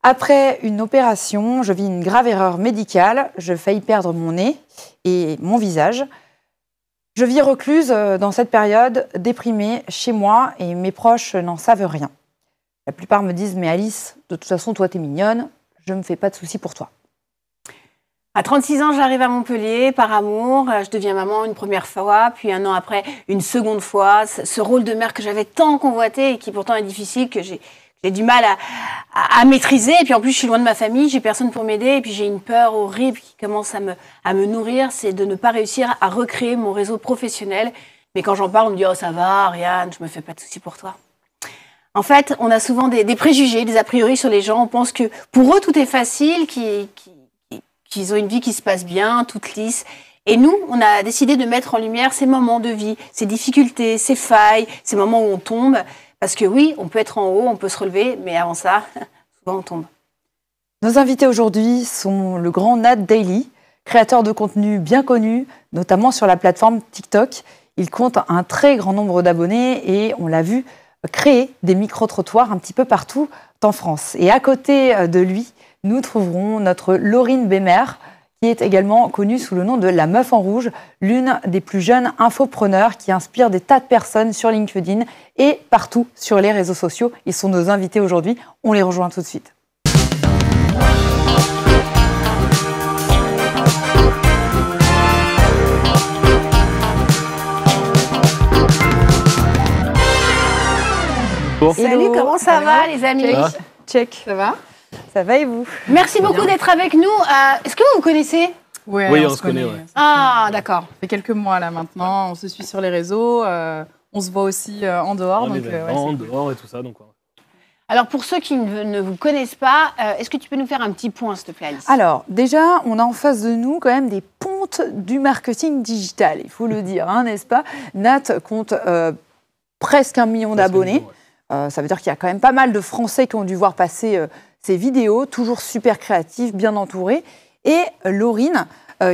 Après une opération, je vis une grave erreur médicale. Je faillis perdre mon nez et mon visage. Je vis recluse dans cette période, déprimée chez moi et mes proches n'en savent rien. La plupart me disent « Mais Alice, de toute façon, toi, t'es mignonne. Je ne me fais pas de soucis pour toi. » À 36 ans, j'arrive à Montpellier par amour. Je deviens maman une première fois, puis un an après, une seconde fois. Ce rôle de mère que j'avais tant convoité et qui pourtant est difficile, que j'ai du mal à maîtriser. Et puis en plus, je suis loin de ma famille, j'ai personne pour m'aider. Et puis j'ai une peur horrible qui commence à me nourrir, c'est de ne pas réussir à recréer mon réseau professionnel. Mais quand j'en parle, on me dit « Oh, ça va, Ariane, je me fais pas de soucis pour toi. » En fait, on a souvent des préjugés, des a priori sur les gens. On pense que pour eux, tout est facile, qu'ils ont une vie qui se passe bien, toute lisse. Et nous, on a décidé de mettre en lumière ces moments de vie, ces difficultés, ces failles, ces moments où on tombe. Parce que oui, on peut être en haut, on peut se relever, mais avant ça, souvent on tombe. Nos invités aujourd'hui sont le grand Nat Daily, créateur de contenu bien connu, notamment sur la plateforme TikTok. Il compte un très grand nombre d'abonnés et on l'a vu créer des micro-trottoirs un petit peu partout en France. Et à côté de lui, nous trouverons notre Laurine Bémer, qui est également connue sous le nom de la Meuf en Rouge, l'une des plus jeunes infopreneurs qui inspire des tas de personnes sur LinkedIn et partout sur les réseaux sociaux. Ils sont nos invités aujourd'hui. On les rejoint tout de suite. Salut, comment ça va les amis? Check. Ça va? Ça va et vous? Merci beaucoup d'être avec nous. Est-ce que vous connaissez? Oui, on se connaît. Ouais. Ah, d'accord. Ça fait quelques mois là maintenant, on se suit sur les réseaux, on se voit aussi en dehors. En dehors et tout ça. Donc, ouais. Alors pour ceux qui ne vous connaissent pas, est-ce que tu peux nous faire un petit point s'il te plaît Alice? Alors déjà, on a en face de nous quand même des pontes du marketing digital, il faut le dire, hein, n'est-ce pas? Nat compte presque 1 million d'abonnés. Ça veut dire qu'il y a quand même pas mal de Français qui ont dû voir passer ces vidéos, toujours super créatives, bien entourées. Et Laurine,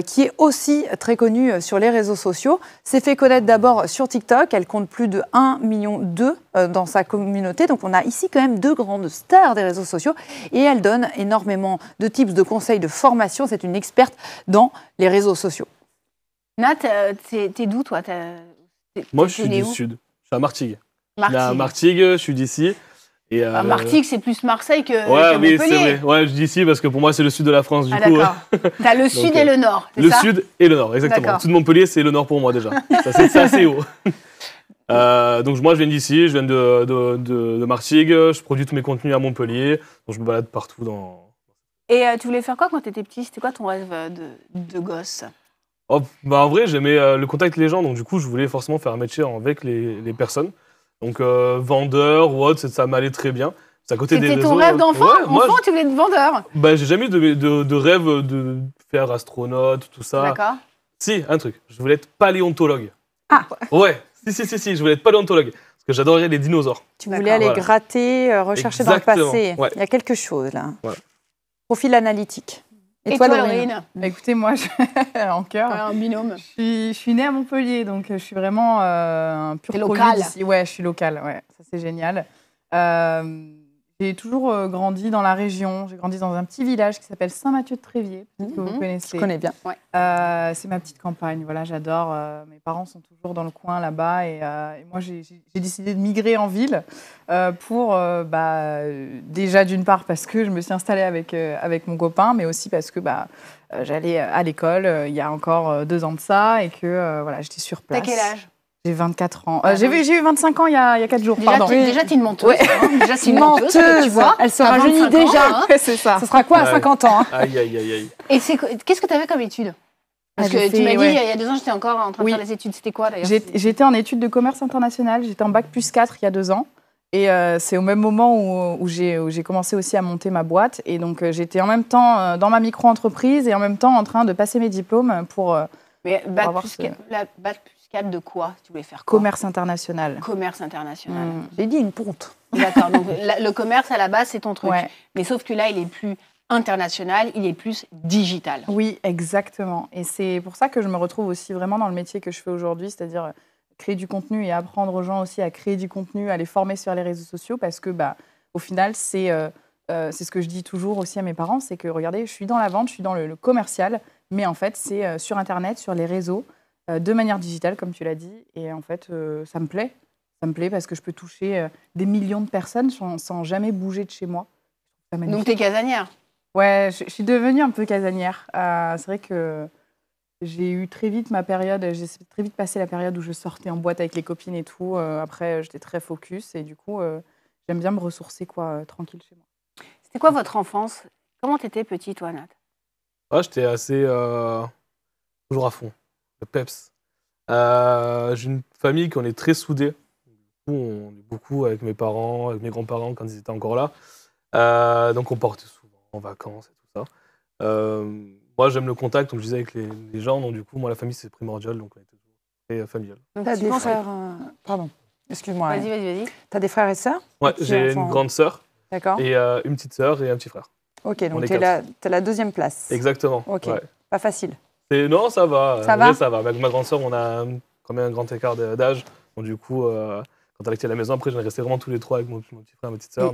qui est aussi très connue sur les réseaux sociaux, s'est fait connaître d'abord sur TikTok. Elle compte plus de 1,2 million dans sa communauté. Donc on a ici quand même 2 grandes stars des réseaux sociaux. Et elle donne énormément de tips, de conseils, de formation. C'est une experte dans les réseaux sociaux. Nat, t'es d'où toi? Moi je suis du sud, je suis à Martigues. Martigues. À Martigues, je suis d'ici. Et Martigues, c'est plus Marseille que oui, Montpellier. c'est vrai. Ouais, je dis ici parce que pour moi, c'est le sud de la France. Du coup, d'accord. T'as le sud et le nord, c'est ça? Le sud et le nord, exactement. Le sud de Montpellier, c'est le nord pour moi déjà. C'est assez haut. Donc moi, je viens d'ici, je viens de Martigues. Je produis tous mes contenus à Montpellier. Donc je me balade partout dans... Et tu voulais faire quoi quand tu étais petit? C'était quoi ton rêve de gosse? En vrai, j'aimais le contact avec les gens. Donc du coup, je voulais forcément faire un métier avec les personnes. Donc vendeur ou autre, ça m'allait très bien. À côté des réseaux. C'était ton rêve d'enfant? Ouais, Enfant, tu voulais être vendeur? J'ai jamais eu de rêve de faire astronaute, tout ça. D'accord. Si, un truc. Je voulais être paléontologue. Ah. Ouais, si, je voulais être paléontologue. Parce que j'adorais les dinosaures. Tu voulais aller gratter, rechercher exactement, dans le passé. Ouais. Il y a quelque chose là. Voilà. Profil analytique. Et toi, Laurine? Écoutez, moi, en cœur, un binôme. Je suis née à Montpellier, donc je suis vraiment un pur produit local d'ici. Ouais, je suis locale, ouais, ça c'est génial. J'ai toujours grandi dans la région. J'ai grandi dans un petit village qui s'appelle Saint-Mathieu-de-Tréviers, que vous connaissez. Je connais bien. Ouais. C'est ma petite campagne, voilà, j'adore. Mes parents sont toujours dans le coin là-bas et moi j'ai décidé de migrer en ville pour déjà d'une part parce que je me suis installée avec mon copain, mais aussi parce que j'allais à l'école il y a encore 2 ans de ça et que voilà, j'étais sur place. T'as quel âge? J'ai 24 ans. J'ai eu 25 ans il y a 4 jours. Déjà, t'es une menteuse. Ouais. Déjà, c'est une menteuse, tu vois. Elle se rajeunit déjà. Hein. C'est ça. Ce sera quoi à 50 ans hein? Aïe. Et qu'est-ce que tu avais comme études? Parce que tu m'as dit, il y a 2 ans, j'étais encore en train de faire les études. C'était quoi, d'ailleurs? J'étais en études de commerce international. J'étais en bac+4 il y a 2 ans. Et c'est au même moment où j'ai commencé aussi à monter ma boîte. Et donc, j'étais en même temps dans ma micro-entreprise et en même temps en train de passer mes diplômes pour... Mais bac+4 de quoi? Tu voulais faire quoi? Commerce international. Commerce international. J'ai dit une ponte. D'accord, donc le commerce, à la base, c'est ton truc. Ouais. Mais sauf que là, il est plus international, il est plus digital. Oui, exactement. Et c'est pour ça que je me retrouve aussi vraiment dans le métier que je fais aujourd'hui, c'est-à-dire créer du contenu et apprendre aux gens aussi à créer du contenu, à les former sur les réseaux sociaux, parce que au final, c'est c'est ce que je dis toujours aussi à mes parents, c'est que regardez, je suis dans la vente, je suis dans le commercial, mais en fait, c'est sur Internet, sur les réseaux, de manière digitale, comme tu l'as dit. Et en fait, ça me plaît. Ça me plaît parce que je peux toucher des millions de personnes sans jamais bouger de chez moi. Donc, tu es casanière. Ouais, je suis devenue un peu casanière. C'est vrai que j'ai eu très vite ma période, j'ai très vite passé la période où je sortais en boîte avec les copines et tout. Après, j'étais très focus et du coup, j'aime bien me ressourcer tranquille chez moi. C'était quoi votre enfance? Comment t'étais petit, toi, Nat? J'étais assez toujours à fond, le peps. J'ai une famille qui est très soudée. On est beaucoup avec mes parents, avec mes grands-parents quand ils étaient encore là. Donc on partait souvent en vacances et tout ça. Moi j'aime le contact, comme je disais, avec les gens. Donc du coup, moi la famille c'est primordial, donc on était toujours très familial. T'as des frères... Pardon, excuse-moi. Vas-y. T'as des frères et sœurs? Ouais, j'ai une grande sœur. D'accord. Et une petite sœur et un petit frère. Ok, donc t'as la deuxième place. Exactement. Ok, ouais. Pas facile. Non, ça va. Ça va. Ça va. Avec ma grande sœur, on a quand même un grand écart d'âge. Donc du coup, quand elle était à la maison, après, je restais vraiment tous les trois avec mon petit frère et ma petite sœur.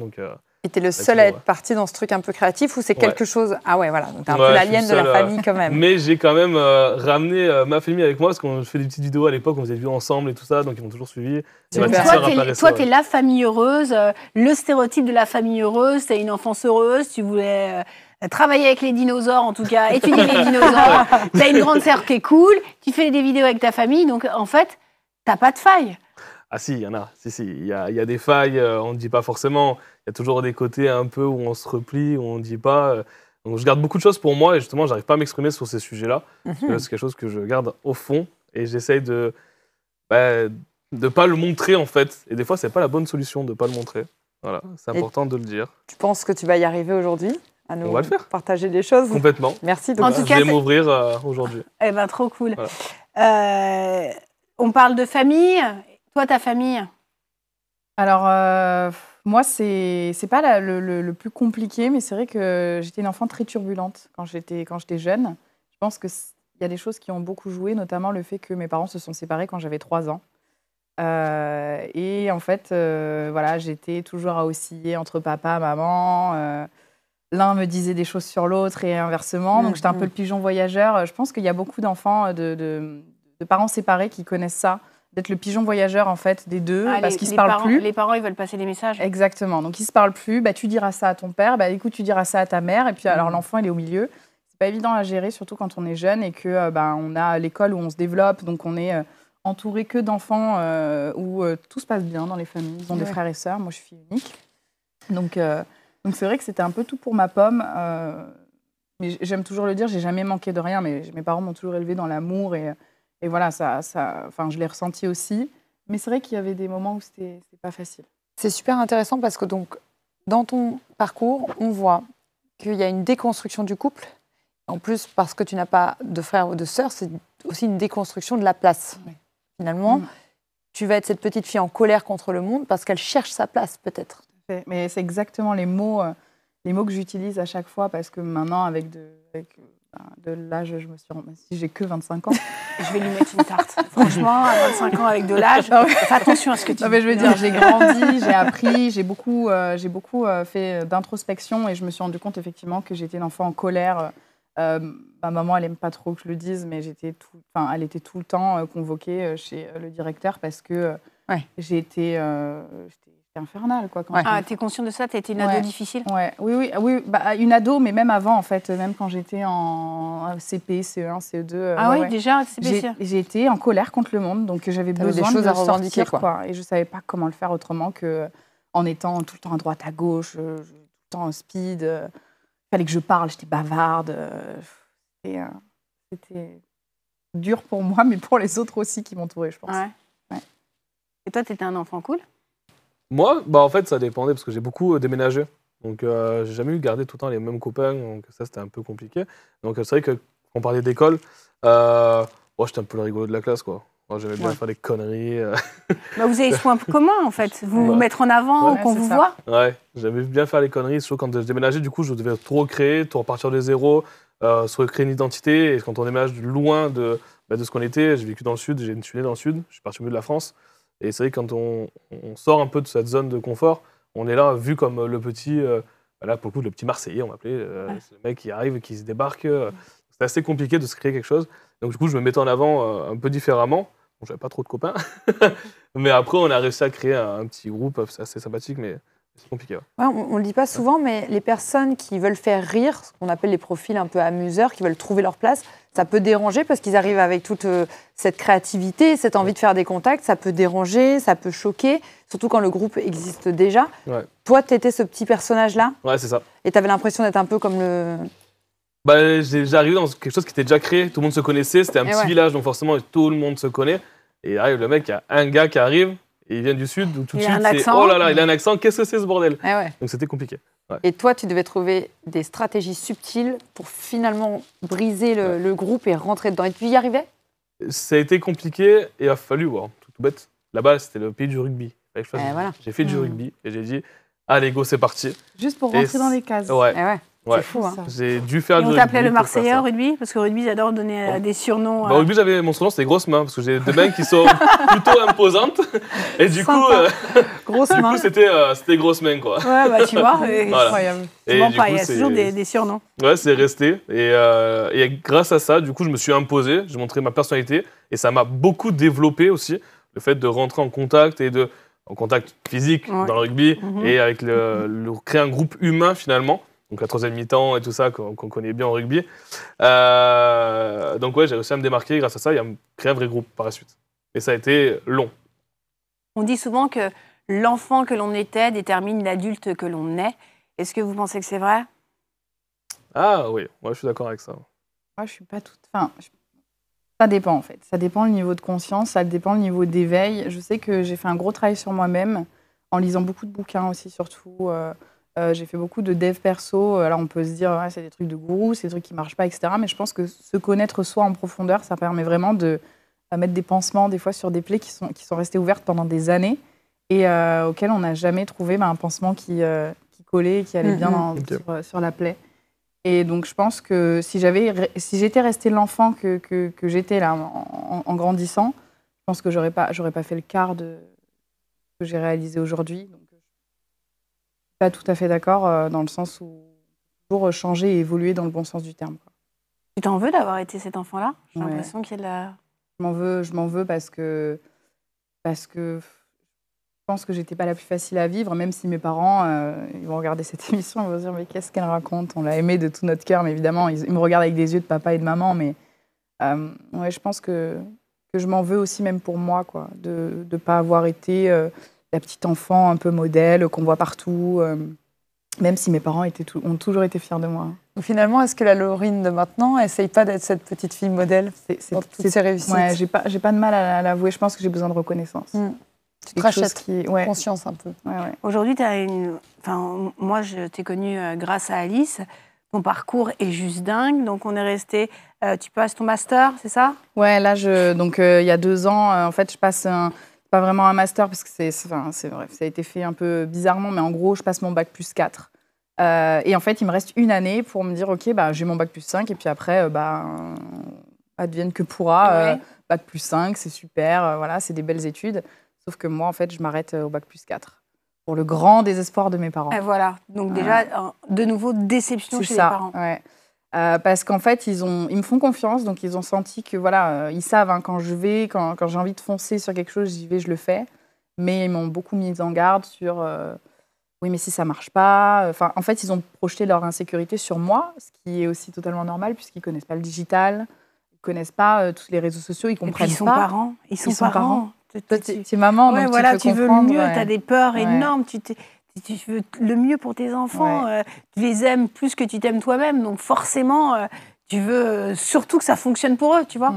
Et t'es le seul à être parti dans ce truc un peu créatif ou c'est quelque chose... Ah ouais, voilà, donc t'es un peu l'alien de la famille quand même. Mais j'ai quand même ramené ma famille avec moi parce qu'on fait des petites vidéos à l'époque, on faisait des vidéos ensemble et tout ça, donc ils m'ont toujours suivi. Toi, t'es la famille heureuse, le stéréotype de la famille heureuse, t'as une enfance heureuse, tu voulais travailler avec les dinosaures en tout cas, étudier les dinosaures, t'as une grande sœur qui est cool, tu fais des vidéos avec ta famille, donc en fait, t'as pas de faille. Ah si, il y en a. Il y a des failles, on ne dit pas forcément. Il y a toujours des côtés un peu où on se replie, où on ne dit pas. Donc je garde beaucoup de choses pour moi et justement, j'arrive pas à m'exprimer sur ces sujets-là. Parce que c'est quelque chose que je garde au fond et j'essaye de pas le montrer en fait. Et des fois, c'est pas la bonne solution de pas le montrer. Voilà, c'est important de le dire. Tu penses que tu vas y arriver aujourd'hui à nous on va le faire. Partager des choses? Complètement. Merci. En tout cas, je vais m'ouvrir aujourd'hui. Eh ben, trop cool. Voilà. On parle de famille. Toi, ta famille? Alors, moi, c'est pas le plus compliqué, mais c'est vrai que j'étais une enfant très turbulente quand j'étais jeune. Je pense qu'il y a des choses qui ont beaucoup joué, notamment le fait que mes parents se sont séparés quand j'avais 3 ans. Et en fait, voilà, j'étais toujours à osciller entre papa, maman. L'un me disait des choses sur l'autre et inversement. Donc, j'étais un peu le pigeon voyageur. Je pense qu'il y a beaucoup d'enfants de parents séparés qui connaissent ça. D'être le pigeon voyageur en fait des deux parce qu'ils se parlent plus. Les parents ils veulent passer des messages. Exactement. Donc ils se parlent plus. Tu diras ça à ton père. Écoute, tu diras ça à ta mère. Et puis alors l'enfant il est au milieu. C'est pas évident à gérer, surtout quand on est jeune et que on a l'école où on se développe. Donc on est entouré que d'enfants où tout se passe bien dans les familles. Ils ont des frères et sœurs. Moi je suis fille unique. Donc c'est vrai que c'était un peu tout pour ma pomme. Mais j'aime toujours le dire. J'ai jamais manqué de rien. Mais mes parents m'ont toujours élevée dans l'amour et voilà, je l'ai ressenti aussi. Mais c'est vrai qu'il y avait des moments où c'était pas facile. C'est super intéressant parce que donc, dans ton parcours, on voit qu'il y a une déconstruction du couple. En plus, parce que tu n'as pas de frère ou de sœur, c'est aussi une déconstruction de la place. Oui. Finalement, tu vas être cette petite fille en colère contre le monde parce qu'elle cherche sa place, peut-être. Mais c'est exactement les mots que j'utilise à chaque fois parce que maintenant, avec de l'âge, je me suis rendue, si j'ai que 25 ans. Je vais lui mettre une tarte. Franchement, à 25 ans avec de l'âge, fais attention à ce que tu dis. Mais je veux dire, j'ai grandi, j'ai appris, j'ai beaucoup fait d'introspection et je me suis rendu compte effectivement que j'étais une enfant en colère. Ma maman, elle n'aime pas trop que je le dise, mais elle était tout le temps convoquée chez le directeur parce que j'étais infernale. T'es consciente de ça? T'as été une ado difficile? Oui, une ado, mais même avant, en fait, même quand j'étais en CP, CE1, CE2. Déjà, CP, j'ai été en colère contre le monde, donc j'avais besoin de revendiquer, sortir, et je ne savais pas comment le faire autrement qu'en étant tout le temps à droite, à gauche, tout le temps en speed. Il fallait que je parle, j'étais bavarde. C'était dur pour moi, mais pour les autres aussi qui m'entouraient, je pense. Ouais. Et toi, tu étais un enfant cool? Moi, en fait, ça dépendait parce que j'ai beaucoup déménagé. Donc, j'ai jamais eu gardé tout le temps les mêmes copains. Donc, ça, c'était un peu compliqué. Donc, c'est vrai que quand on parlait d'école, j'étais un peu le rigolo de la classe, quoi. Moi, j'aimais bien faire des conneries. Vous avez ce point commun, en fait. Vous mettre en avant, qu'on vous voit. Ouais, j'aimais bien faire les conneries. Surtout quand je déménageais, du coup, je devais tout recréer, tout repartir de zéro, se recréer une identité. Et quand on déménage loin de ce qu'on était, j'ai vécu dans le sud, je suis né dans le sud, je suis parti au milieu de la France. Et c'est vrai que quand on sort un peu de cette zone de confort, on est là vu comme le petit Voilà, pour le coup, le petit Marseillais, on m'appelait. C'est le mec qui arrive, qui se débarque. C'est assez compliqué de se créer quelque chose. Donc, du coup, je me mettais en avant un peu différemment. Bon, j'avais pas trop de copains. Mais après, on a réussi à créer un petit groupe. C'est assez sympathique, mais c'est compliqué. Ouais. Ouais, on ne le dit pas souvent, mais les personnes qui veulent faire rire, ce qu'on appelle les profils un peu amuseurs, qui veulent trouver leur place, ça peut déranger parce qu'ils arrivent avec toute cette créativité, cette envie de faire des contacts. Ça peut déranger, ça peut choquer, surtout quand le groupe existe déjà. Ouais. Toi, tu étais ce petit personnage-là. Ouais, c'est ça. Et tu avais l'impression d'être un peu comme le... Bah, j'arrivais dans quelque chose qui était déjà créé, tout le monde se connaissait, c'était un petit village, donc forcément tout le monde se connaît. Et arrive le mec, il y a un gars qui arrive, et il vient du sud, donc tout de suite c'est oh là là, il a un accent, qu'est-ce que c'est ce bordel? Donc c'était compliqué. Ouais. Et toi, tu devais trouver des stratégies subtiles pour finalement briser le groupe et rentrer dedans. Et tu y arrivais? Ça a été compliqué et il a fallu voir, tout bête. Là-bas, c'était le pays du rugby. Voilà. J'ai fait du rugby et j'ai dit, allez go, c'est parti. Juste pour rentrer dans les cases. Ouais. C'est fou, hein. J'ai dû faire du rugby. On t'appelait le Marseillais au rugby? Parce que rugby, ils adorent donner des surnoms. Au rugby, mon surnom, c'était Grosse Main, parce que j'ai des mains qui sont plutôt imposantes. Et du coup, c'était Grosse Main, quoi. Ouais, bah tu vois, incroyable. Tu mens pas, il y a toujours des surnoms. Ouais, c'est resté. Et grâce à ça, du coup, je me suis imposé, j'ai montré ma personnalité. Et ça m'a beaucoup développé aussi, le fait de rentrer en contact en contact physique dans le rugby et avec créer un groupe humain, finalement. Donc la troisième mi-temps et tout ça qu'on connaît bien en rugby. Donc ouais, j'ai réussi à me démarquer grâce à ça et à me créer un vrai groupe par la suite. Et ça a été long. On dit souvent que l'enfant que l'on était détermine l'adulte que l'on est. Est-ce que vous pensez que c'est vrai? Ah oui, moi je suis d'accord avec ça. Moi je suis pas toute... Enfin, ça dépend en fait. Ça dépend le niveau de conscience, ça dépend le niveau d'éveil. Je sais que j'ai fait un gros travail sur moi-même en lisant beaucoup de bouquins aussi surtout. J'ai fait beaucoup de dev perso. Alors on peut se dire, c'est des trucs de gourou, c'est des trucs qui ne marchent pas, etc. Mais je pense que se connaître soi en profondeur, ça permet vraiment de mettre des pansements, des fois, sur des plaies qui sont restées ouvertes pendant des années et auxquelles on n'a jamais trouvé un pansement qui collait, qui allait bien sur la plaie. Et donc je pense que si j'étais restée l'enfant que j'étais là en grandissant, je pense que j'aurais pas fait le quart de ce que j'ai réalisé aujourd'hui. Donc, pas tout à fait d'accord dans le sens où toujours changer et évoluer dans le bon sens du terme. Quoi. Tu t'en veux d'avoir été cet enfant-là? J'ai l'impression qu'il y a de la... Je m'en veux parce que je pense que j'étais pas la plus facile à vivre, même si mes parents ils vont regarder cette émission, ils vont se dire mais qu'est-ce qu'elle raconte? On l'a aimée de tout notre cœur, mais évidemment ils me regardent avec des yeux de papa et de maman, mais je pense que je m'en veux aussi même pour moi, quoi, de ne pas avoir été la petite enfant un peu modèle qu'on voit partout, même si mes parents ont toujours été fiers de moi. Donc finalement, est-ce que la Laurine de maintenant essaye pas d'être cette petite fille modèle dans toutes ses réussites? Ouais, j'ai pas de mal à l'avouer. Je pense que j'ai besoin de reconnaissance. Tu te rachètes conscience un peu. Ouais. Aujourd'hui, moi, je t'ai connue grâce à Alice. Ton parcours est juste dingue. Donc, on est resté... tu passes ton master, c'est ça? Ouais, là, il y a 2 ans, en fait, je passe pas vraiment un master parce que c'est vrai, ça a été fait un peu bizarrement, mais en gros, je passe mon bac plus 4. Et en fait, il me reste 1 année pour me dire, OK, j'ai mon bac plus 5, et puis après, advienne que pourra. Bac plus 5, c'est super, voilà, c'est des belles études. Sauf que moi, en fait, je m'arrête au bac plus 4. Pour le grand désespoir de mes parents. Et voilà, donc déjà, de nouveau, déception chez les parents. Ouais. Parce qu'en fait, ils me font confiance, donc ils ont senti que voilà, ils savent quand j'ai envie de foncer sur quelque chose, j'y vais, je le fais. Mais ils m'ont beaucoup mis en garde sur oui, mais si ça marche pas. En fait, ils ont projeté leur insécurité sur moi, ce qui est aussi totalement normal puisqu'ils connaissent pas le digital, ils connaissent pas tous les réseaux sociaux, ils comprennent pas. Ils sont parents. Tu es maman, donc voilà, tu veux le mieux, tu as des peurs énormes, tu veux le mieux pour tes enfants, tu les aimes plus que tu t'aimes toi-même, donc forcément, tu veux surtout que ça fonctionne pour eux, tu vois.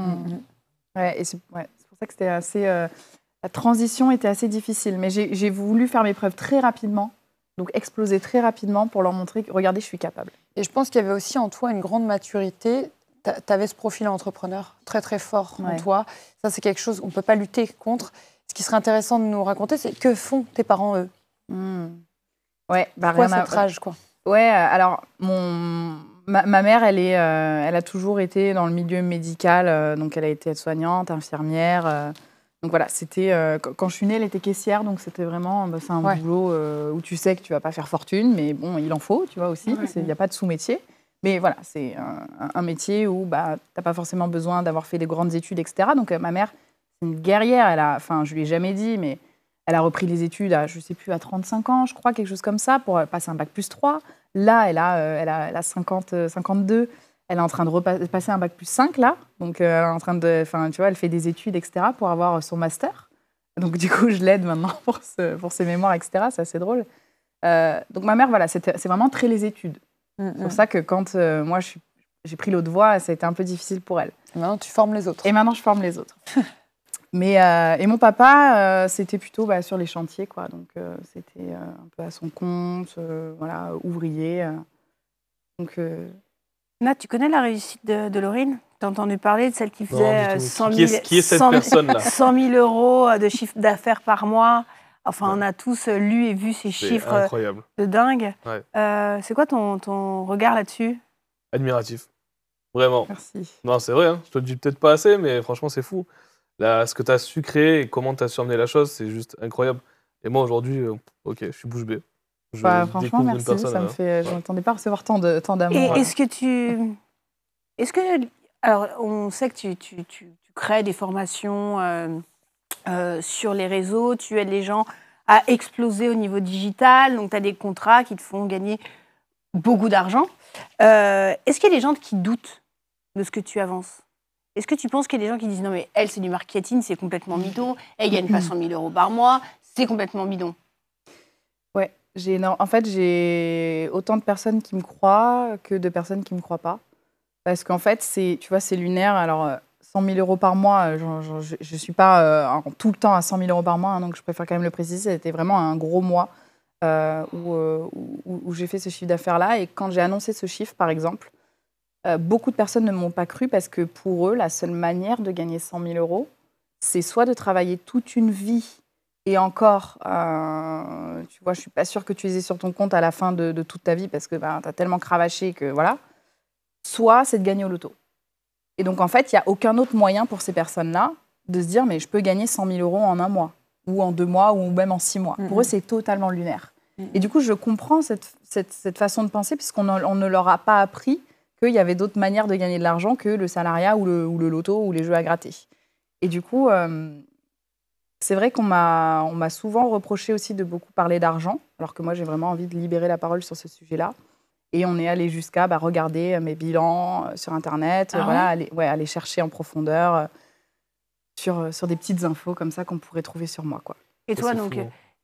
Ouais, et c'est pour ça que c'était assez... la transition était assez difficile, mais j'ai voulu faire mes preuves très rapidement, donc exploser très rapidement pour leur montrer que, regardez, je suis capable. Et je pense qu'il y avait aussi en toi une grande maturité. Tu avais ce profil entrepreneur très très fort en toi. Ça, c'est quelque chose qu'on ne peut pas lutter contre. Ce qui serait intéressant de nous raconter, c'est que font tes parents, eux? Quoi, cette rage, quoi? Ouais, alors, ma mère, elle a toujours été dans le milieu médical. Donc, elle a été aide-soignante, infirmière. Donc voilà, c'était quand je suis née, elle était caissière, donc c'était vraiment c'est un boulot où tu sais que tu vas pas faire fortune, mais bon, il en faut, tu vois aussi. Il n'y a pas de sous-métier. Mais voilà, c'est un métier où bah, tu n'as pas forcément besoin d'avoir fait des grandes études, etc. Donc ma mère, c'est une guerrière. Je lui ai jamais dit, mais elle a repris les études à, je sais plus, à 35 ans, je crois, quelque chose comme ça, pour passer un bac plus 3. Là, elle a 52. Elle est en train de passer un bac plus 5, là. Donc, elle est en train de, tu vois, elle fait des études, etc., pour avoir son master. Donc, du coup, je l'aide maintenant pour ses mémoires, etc. C'est assez drôle. Donc, ma mère, voilà, c'est vraiment très les études. C'est pour ça que quand moi, j'ai pris l'autre voie, ça a été un peu difficile pour elle. Et maintenant, tu formes les autres. Et maintenant, je forme les autres. Mais, et mon papa, c'était plutôt sur les chantiers, quoi. Donc, c'était un peu à son compte, voilà, ouvrier. Donc... Nat, tu connais la réussite de Laurine? Tu as entendu parler de celle qui faisait 100 000, qui est cette personne-là 100 000 euros de chiffre d'affaires par mois. Enfin, on a tous lu et vu ces chiffres incroyable. De dingue. Ouais. C'est quoi ton regard là-dessus? Admiratif. Vraiment. Merci. Non, c'est vrai, hein. Je te le dis peut-être pas assez, mais franchement, c'est fou. Là, ce que tu as su créer et comment tu as su emmener la chose, c'est juste incroyable. Et moi, aujourd'hui, ok, je suis bouche bée. Franchement, merci. Ça me fait. Je m'attendais pas à recevoir tant d'amour. Et est-ce que alors, on sait que tu crées des formations sur les réseaux, tu aides les gens à exploser au niveau digital, donc tu as des contrats qui te font gagner beaucoup d'argent. Est-ce qu'il y a des gens qui doutent de ce que tu avances? Est-ce que tu penses qu'il y a des gens qui disent non mais elle c'est du marketing, c'est complètement bidon, elle gagne pas 100 000 euros par mois, c'est complètement bidon? Ouais, en fait j'ai autant de personnes qui me croient que de personnes qui me croient pas, parce qu'en fait tu vois c'est lunaire. Alors 100 000 euros par mois, je suis pas tout le temps à 100 000 euros par mois, hein, donc je préfère quand même le préciser. C'était vraiment un gros mois où j'ai fait ce chiffre d'affaires là, et quand j'ai annoncé ce chiffre par exemple. Beaucoup de personnes ne m'ont pas cru parce que pour eux, la seule manière de gagner 100 000 euros, c'est soit de travailler toute une vie et encore, tu vois, je ne suis pas sûre que tu les aies sur ton compte à la fin de toute ta vie parce que tu as tellement cravaché que voilà, soit c'est de gagner au loto. Et donc en fait, il n'y a aucun autre moyen pour ces personnes-là de se dire mais je peux gagner 100 000 euros en un mois ou en 2 mois ou même en 6 mois. Pour eux, c'est totalement lunaire. Et du coup, je comprends cette façon de penser puisqu'on ne leur a pas appris qu'il y avait d'autres manières de gagner de l'argent que le salariat ou le loto ou les jeux à gratter. Et du coup, c'est vrai qu'on m'a souvent reproché aussi de beaucoup parler d'argent, alors que moi, j'ai vraiment envie de libérer la parole sur ce sujet-là. Et on est allé jusqu'à regarder mes bilans sur Internet, aller chercher en profondeur sur des petites infos comme ça qu'on pourrait trouver sur moi, quoi. Et toi, donc,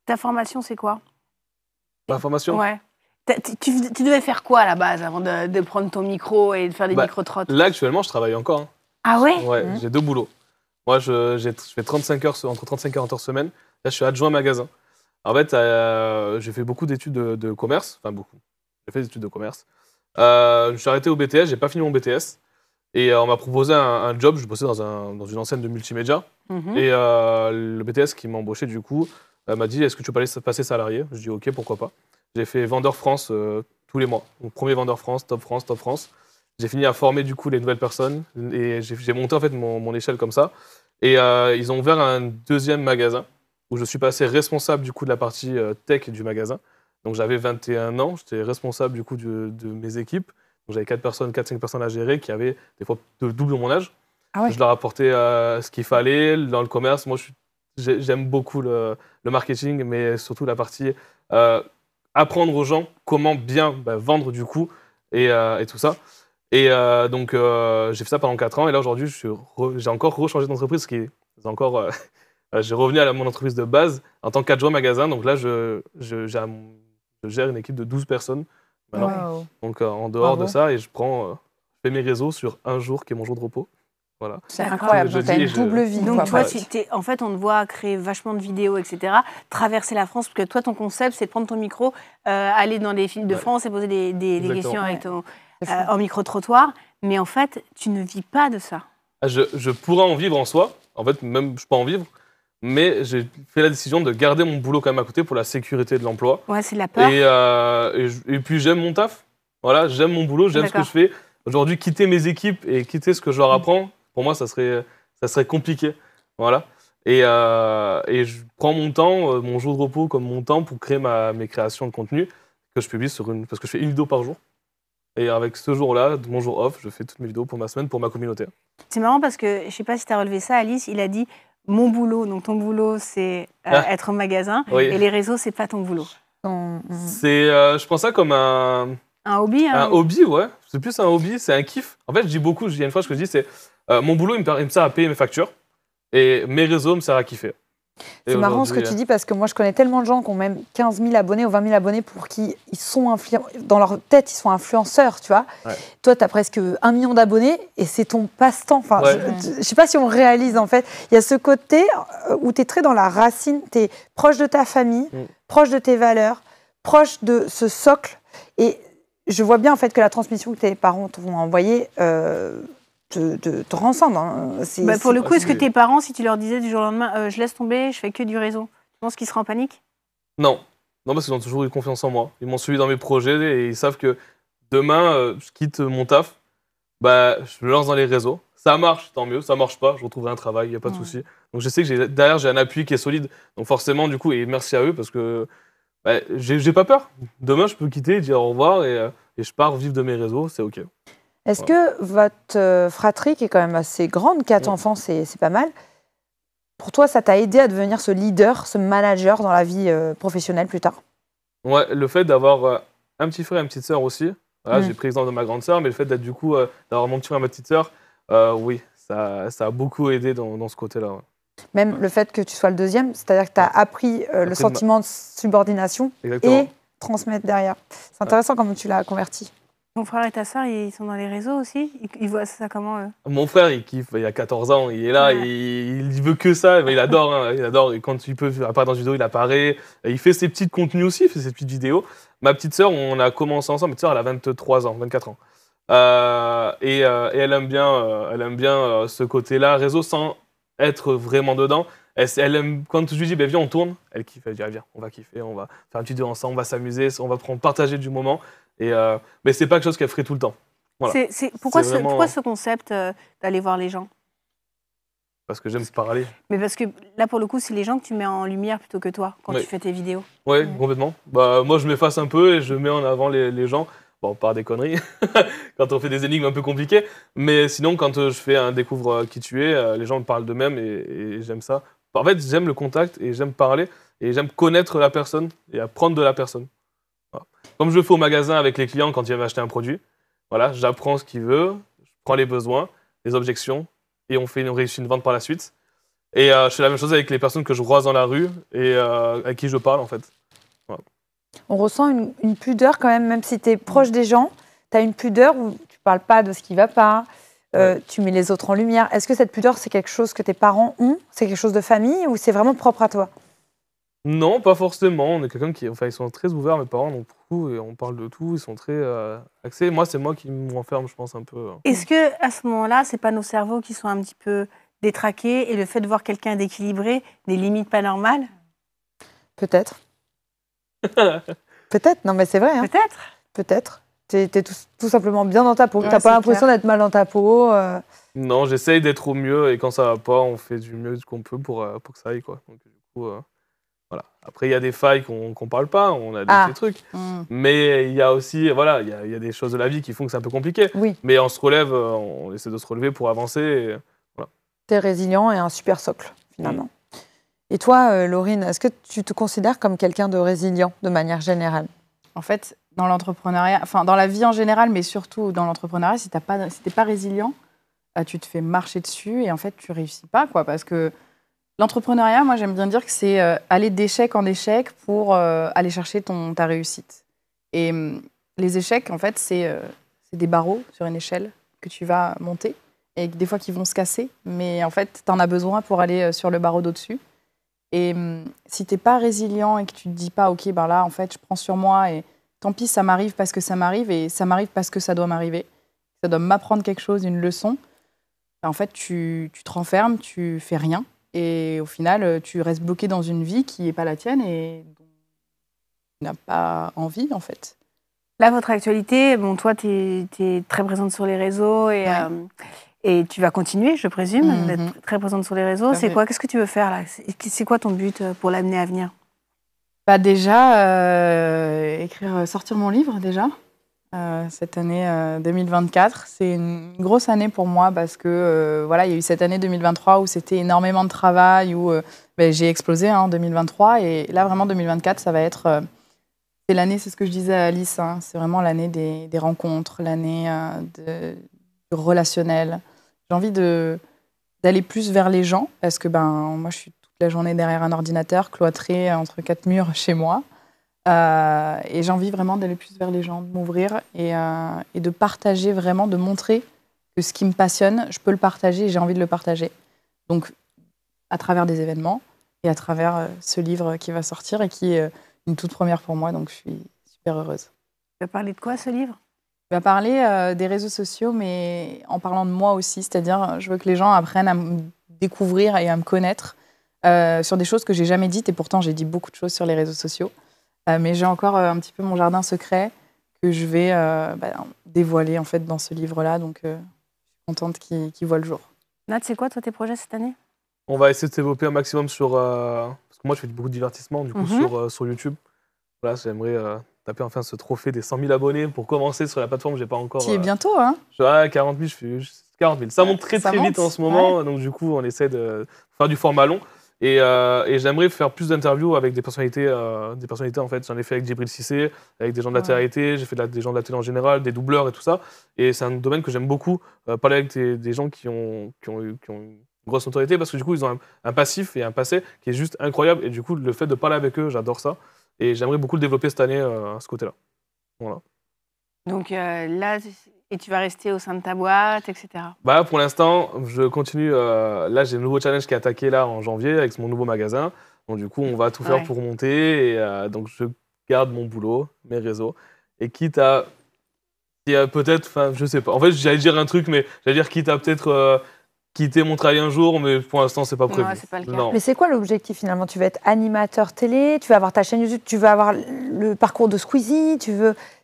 ta formation, c'est quoi? Ma formation? Ouais. Tu devais faire quoi à la base avant de prendre ton micro et de faire des micro-trottes? Là, actuellement, je travaille encore. Hein. Ah ouais? Ouais, j'ai 2 boulots. Moi, je fais 35 heures, entre 35 et 40 heures semaine. Là, je suis adjoint magasin. En fait, j'ai fait beaucoup d'études de commerce. Enfin, beaucoup. J'ai fait des études de commerce. Je suis arrêté au BTS, j'ai pas fini mon BTS. Et on m'a proposé un job. Je bossais dans une enseigne de multimédia. Et le BTS qui m'a embauché, du coup, m'a dit, est-ce que tu peux passer salarié? Je dis, ok, pourquoi pas. J'ai fait Vendeur France tous les mois. Donc, premier Vendeur France, Top France, Top France. J'ai fini à former du coup les nouvelles personnes et j'ai monté en fait mon échelle comme ça. Et ils ont ouvert un 2e magasin où je suis passé responsable du coup de la partie tech du magasin. Donc j'avais 21 ans, j'étais responsable du coup de mes équipes. Donc j'avais 4-5 personnes à gérer qui avaient des fois double mon âge. Ah ouais. Je leur apportais ce qu'il fallait dans le commerce. Moi j'aime beaucoup le marketing, mais surtout la partie apprendre aux gens comment bien vendre du coup et tout ça. Et donc j'ai fait ça pendant 4 ans et là aujourd'hui j'ai encore rechangé d'entreprise, j'ai revenu à mon entreprise de base en tant qu'adjoint magasin. Donc là je gère une équipe de 12 personnes maintenant. Wow. Donc en dehors de ça, et je fais mes réseaux sur un jour qui est mon jour de repos. Voilà. C'est incroyable, tu as une double vie. Donc toi, en fait, on te voit créer vachement de vidéos, etc., traverser la France, parce que toi, ton concept, c'est de prendre ton micro, aller dans les villes de France et poser des questions avec en micro-trottoir. Mais en fait, tu ne vis pas de ça. Je pourrais en vivre en soi. En fait, même je peux en vivre. Mais j'ai fait la décision de garder mon boulot quand même à côté pour la sécurité de l'emploi. Ouais, c'est de la peur. Et puis j'aime mon taf. Voilà, j'aime mon boulot, j'aime ce que je fais. Aujourd'hui, quitter mes équipes et quitter ce que je leur apprends, pour moi, ça serait compliqué. Voilà. Et je prends mon temps, mon jour de repos comme mon temps pour créer mes créations de contenu que je publie parce que je fais une vidéo par jour. Et avec ce jour-là, mon jour off, je fais toutes mes vidéos pour ma semaine, pour ma communauté. C'est marrant parce que, je ne sais pas si tu as relevé ça, Alice, il a dit mon boulot. Donc ton boulot, c'est être au magasin. Oui. Et les réseaux, c'est pas ton boulot. Je prends ça comme un hobby. Un hobby, ouais. C'est plus un hobby, c'est un kiff. En fait, je dis beaucoup, il y a une phrase que je dis, c'est mon boulot, il me sert à payer mes factures. Et mes réseaux me servent à kiffer. C'est marrant ce que tu dis parce que moi je connais tellement de gens qui ont même 15 000 abonnés ou 20 000 abonnés pour qui ils sont dans leur tête, ils sont influenceurs, tu vois. Ouais. Toi, tu as presque 1 million d'abonnés et c'est ton passe-temps. Enfin, je ne sais pas si on réalise en fait. Il y a ce côté où tu es très dans la racine, tu es proche de ta famille, proche de tes valeurs, proche de ce socle. Et je vois bien en fait que la transmission que tes parents t'ont envoyée te rassemble. Hein. Pour le coup, est-ce que tes parents, si tu leur disais du jour au lendemain, je laisse tomber, je fais que du réseau, tu penses qu'ils seraient en panique? Non, parce qu'ils ont toujours eu confiance en moi. Ils m'ont suivi dans mes projets et ils savent que demain, je quitte mon taf, je me lance dans les réseaux. Ça marche, tant mieux. Ça marche pas, je retrouverai un travail, il n'y a pas de souci. Donc je sais que derrière, j'ai un appui qui est solide. Donc forcément, du coup, et merci à eux parce que j'ai pas peur. Demain, je peux quitter, dire au revoir et je pars vivre de mes réseaux, c'est OK. Est-ce que votre fratrie, qui est quand même assez grande, 4 enfants, c'est pas mal, pour toi, ça t'a aidé à devenir ce leader, ce manager dans la vie professionnelle plus tard? Ouais, le fait d'avoir un petit frère et une petite sœur aussi. Voilà, j'ai pris l'exemple de ma grande sœur, mais le fait d'être du coup, d'avoir mon petit frère et ma petite sœur, oui, ça a beaucoup aidé dans ce côté-là. Ouais. Même le fait que tu sois le deuxième, c'est-à-dire que tu as appris le sentiment de subordination. Exactement. Et transmettre derrière. C'est intéressant comment tu l'as converti. Ton frère et ta sœur, ils sont dans les réseaux aussi? Ils voient ça comment, eux? Mon frère, il kiffe. Il a 14 ans, il est là, il veut que ça. Il adore, hein, il adore. Et quand il peut apparaître dans une vidéo, il apparaît. Il fait ses petits contenus aussi, il fait ses petites vidéos. Ma petite sœur, on a commencé ensemble. Ma petite sœur, elle a 23 ans, 24 ans. Et elle aime bien ce côté-là, réseau, sans être vraiment dedans. Elle aime, quand je lui dis, viens, on tourne, elle kiffe. Elle dit, viens, on va kiffer, on va faire une petite vidéo ensemble, on va s'amuser, on va partager du moment. Mais c'est pas quelque chose qu'elle ferait tout le temps. Voilà. Pourquoi ce concept d'aller voir les gens? Parce que j'aime parler. Mais parce que là, pour le coup, c'est les gens que tu mets en lumière plutôt que toi quand tu fais tes vidéos. Oui, complètement. Moi, je m'efface un peu et je mets en avant les gens. Bon, par des conneries, quand on fait des énigmes un peu compliquées. Mais sinon, quand je fais un découvre qui tu es, les gens me parlent d'eux-mêmes et j'aime ça. En fait, j'aime le contact et j'aime parler et j'aime connaître la personne et apprendre de la personne. Voilà. Comme je le fais au magasin avec les clients quand ils viennent acheter un produit, voilà, j'apprends ce qu'il veut, je prends les besoins, les objections et on réussit une vente par la suite. Et je fais la même chose avec les personnes que je croise dans la rue et à qui je parle en fait. Voilà. On ressent une pudeur quand même si tu es proche des gens, tu as une pudeur où tu ne parles pas de ce qui ne va pas, tu mets les autres en lumière. Est-ce que cette pudeur, c'est quelque chose que tes parents ont? C'est quelque chose de famille ou c'est vraiment propre à toi? Non, pas forcément. On est quelqu'un ils sont très ouverts, mes parents, donc beaucoup, et on parle de tout, ils sont très axés. Moi, c'est moi qui m'enferme, je pense, un peu. Est-ce que à ce moment-là, c'est pas nos cerveaux qui sont un petit peu détraqués et le fait de voir quelqu'un d'équilibré n'est limite pas normal? Peut-être. Peut-être, non mais c'est vrai. Hein. Peut-être. T'es tout simplement bien dans ta peau. T'as pas l'impression d'être mal dans ta peau. Non, j'essaye d'être au mieux et quand ça va pas, on fait du mieux qu'on peut pour que ça aille, quoi. Donc du coup, voilà. Après, il y a des failles qu'on parle pas, on a des petits trucs. Mais il y a aussi, voilà, il y a des choses de la vie qui font que c'est un peu compliqué. Oui. Mais on se relève, on essaie de se relever pour avancer. Et, voilà. T'es résilient et un super socle, finalement. Et toi, Laurine, est-ce que tu te considères comme quelqu'un de résilient, de manière générale? En fait, dans l'entrepreneuriat, enfin dans la vie en général, mais surtout dans l'entrepreneuriat, si t'es pas résilient, tu te fais marcher dessus et en fait, tu réussis pas, quoi. Parce que l'entrepreneuriat, moi, j'aime bien dire que c'est aller d'échec en échec pour aller chercher ta réussite. Et les échecs, en fait, c'est des barreaux sur une échelle que tu vas monter et des fois qui vont se casser, mais en fait, t'en as besoin pour aller sur le barreau d'au-dessus. Et si t'es pas résilient et que tu te dis pas, ok, là, en fait, je prends sur moi et tant pis, ça m'arrive parce que ça m'arrive et ça m'arrive parce que ça doit m'arriver. Ça doit m'apprendre quelque chose, une leçon. En fait, tu te renfermes, tu fais rien et au final, tu restes bloqué dans une vie qui est pas la tienne et dont tu n'as pas envie, en fait. Là, votre actualité, toi, tu es très présente sur les réseaux Et tu vas continuer, je présume, d'être très présente sur les réseaux. C'est quoi? Qu'est-ce que tu veux faire là? C'est quoi ton but pour l'année à venir? Déjà, sortir mon livre déjà. Cette année 2024, c'est une grosse année pour moi parce que voilà, il y a eu cette année 2023 où c'était énormément de travail, où j'ai explosé en 2023 et là vraiment 2024, ça va être c'est l'année, c'est ce que je disais à Alice, hein, c'est vraiment l'année des rencontres, l'année du relationnel. J'ai envie d'aller plus vers les gens parce que moi je suis toute la journée derrière un ordinateur, cloîtrée entre 4 murs chez moi. Et j'ai envie vraiment d'aller plus vers les gens, de m'ouvrir et de partager vraiment, de montrer que ce qui me passionne, je peux le partager et j'ai envie de le partager. Donc, à travers des événements et à travers ce livre qui va sortir et qui est une toute première pour moi, donc je suis super heureuse. Tu vas parler de quoi, ce livre? Il va parler des réseaux sociaux, mais en parlant de moi aussi, c'est-à-dire je veux que les gens apprennent à me découvrir et à me connaître sur des choses que j'ai jamais dites et pourtant j'ai dit beaucoup de choses sur les réseaux sociaux. Mais j'ai encore un petit peu mon jardin secret que je vais dévoiler en fait dans ce livre-là. Donc, je suis contente qu'il voit le jour. Nat, c'est quoi toi tes projets cette année? On va essayer de développer un maximum sur... parce que moi, je fais beaucoup de divertissement, du coup, sur YouTube. Voilà, j'aimerais taper enfin ce trophée des 100 000 abonnés pour commencer sur la plateforme. J'ai pas encore... Qui est bientôt, hein? 40 000, je suis 40 000. Ça monte très vite en ce moment. Ouais. Donc, du coup, on essaie de faire du format long. Et j'aimerais faire plus d'interviews avec des personnalités en fait. J'en ai fait avec Djibril Cissé, avec des gens de la télé-réalité, j'ai fait des gens de la télé en général, des doubleurs et tout ça. Et c'est un domaine que j'aime beaucoup, parler avec des gens qui ont une grosse notoriété parce que du coup, ils ont un passif et un passé qui est juste incroyable. Et du coup, le fait de parler avec eux, j'adore ça. Et j'aimerais beaucoup le développer cette année à ce côté-là. Voilà. Donc là... Et tu vas rester au sein de ta boîte, etc. Pour l'instant, je continue. Là, j'ai un nouveau challenge qui est attaqué là, en janvier avec mon nouveau magasin. Donc, du coup, on va tout faire pour monter. Et donc, je garde mon boulot, mes réseaux. Et quitte à peut-être... Enfin, je sais pas. En fait, j'allais dire un truc, mais j'allais dire quitte à peut-être quitter mon travail un jour. Mais pour l'instant, c'est pas prévu. Non, c'est pas le cas. Non. Mais c'est quoi l'objectif finalement? Tu veux être animateur télé? Tu vas avoir ta chaîne YouTube? Tu veux avoir le parcours de Squeezie?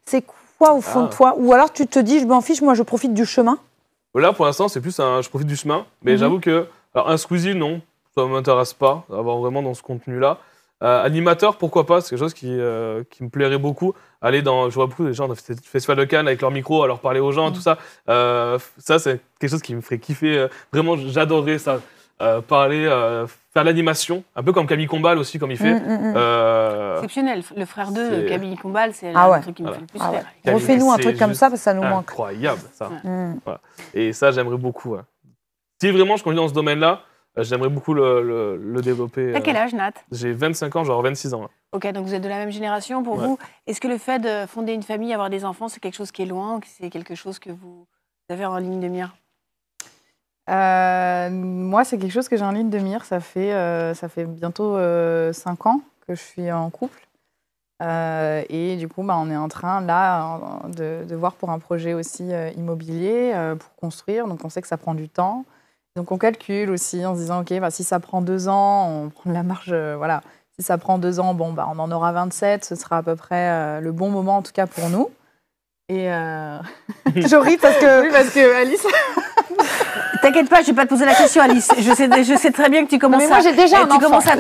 C'est quoi au fond de toi? Ou alors tu te dis, je m'en fiche, moi je profite du chemin? Là, pour l'instant, c'est plus je profite du chemin. Mais j'avoue que un Squeezie, non, ça ne m'intéresse pas, d'avoir vraiment dans ce contenu-là. Animateur, pourquoi pas? C'est quelque chose qui me plairait beaucoup. Je vois beaucoup de gens dans le Festival de Cannes avec leur micro, à leur parler aux gens, tout ça. Ça, c'est quelque chose qui me ferait kiffer. Vraiment, j'adorerais ça. Parler, faire l'animation, un peu comme Camille Combal aussi, comme il fait. Exceptionnel. Le frère de Camille Combal, c'est un truc qui me fait le plus rire. Refais-nous un truc comme ça, parce que ça nous manque. Incroyable, ça. Voilà. Et ça, j'aimerais beaucoup. Ouais. Si vraiment je continue dans ce domaine-là, j'aimerais beaucoup le développer. T'as quel âge, Nat? J'ai 25 ans, genre 26 ans. Là. Ok, donc vous êtes de la même génération. Pour vous, est-ce que le fait de fonder une famille, avoir des enfants, c'est quelque chose qui est loin ou c'est quelque chose que vous avez en ligne de mire? Moi, c'est quelque chose que j'ai en ligne de mire. Ça fait bientôt 5 ans que je suis en couple. Et du coup, on est en train, là, de voir pour un projet aussi immobilier, pour construire. Donc, on sait que ça prend du temps. Donc, on calcule aussi en se disant, OK, si ça prend 2 ans, on prend de la marge, voilà. Si ça prend 2 ans, on en aura 27. Ce sera à peu près le bon moment, en tout cas, pour nous. Et je ris parce que Alice... T'inquiète pas, je vais pas te poser la question, Alice. Je sais très bien que tu commences mais moi, j'ai déjà un enfant. Commences à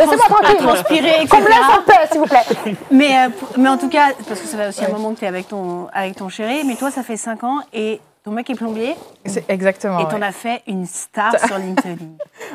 transpirer, etc. Qu'on me laisse en paix, s'il vous plaît. Mais en tout cas, parce que ça fait aussi un moment que tu es avec ton chéri, mais toi, ça fait 5 ans et ton mec est plombier. C'est exactement. Et t'en as fait une star sur LinkedIn.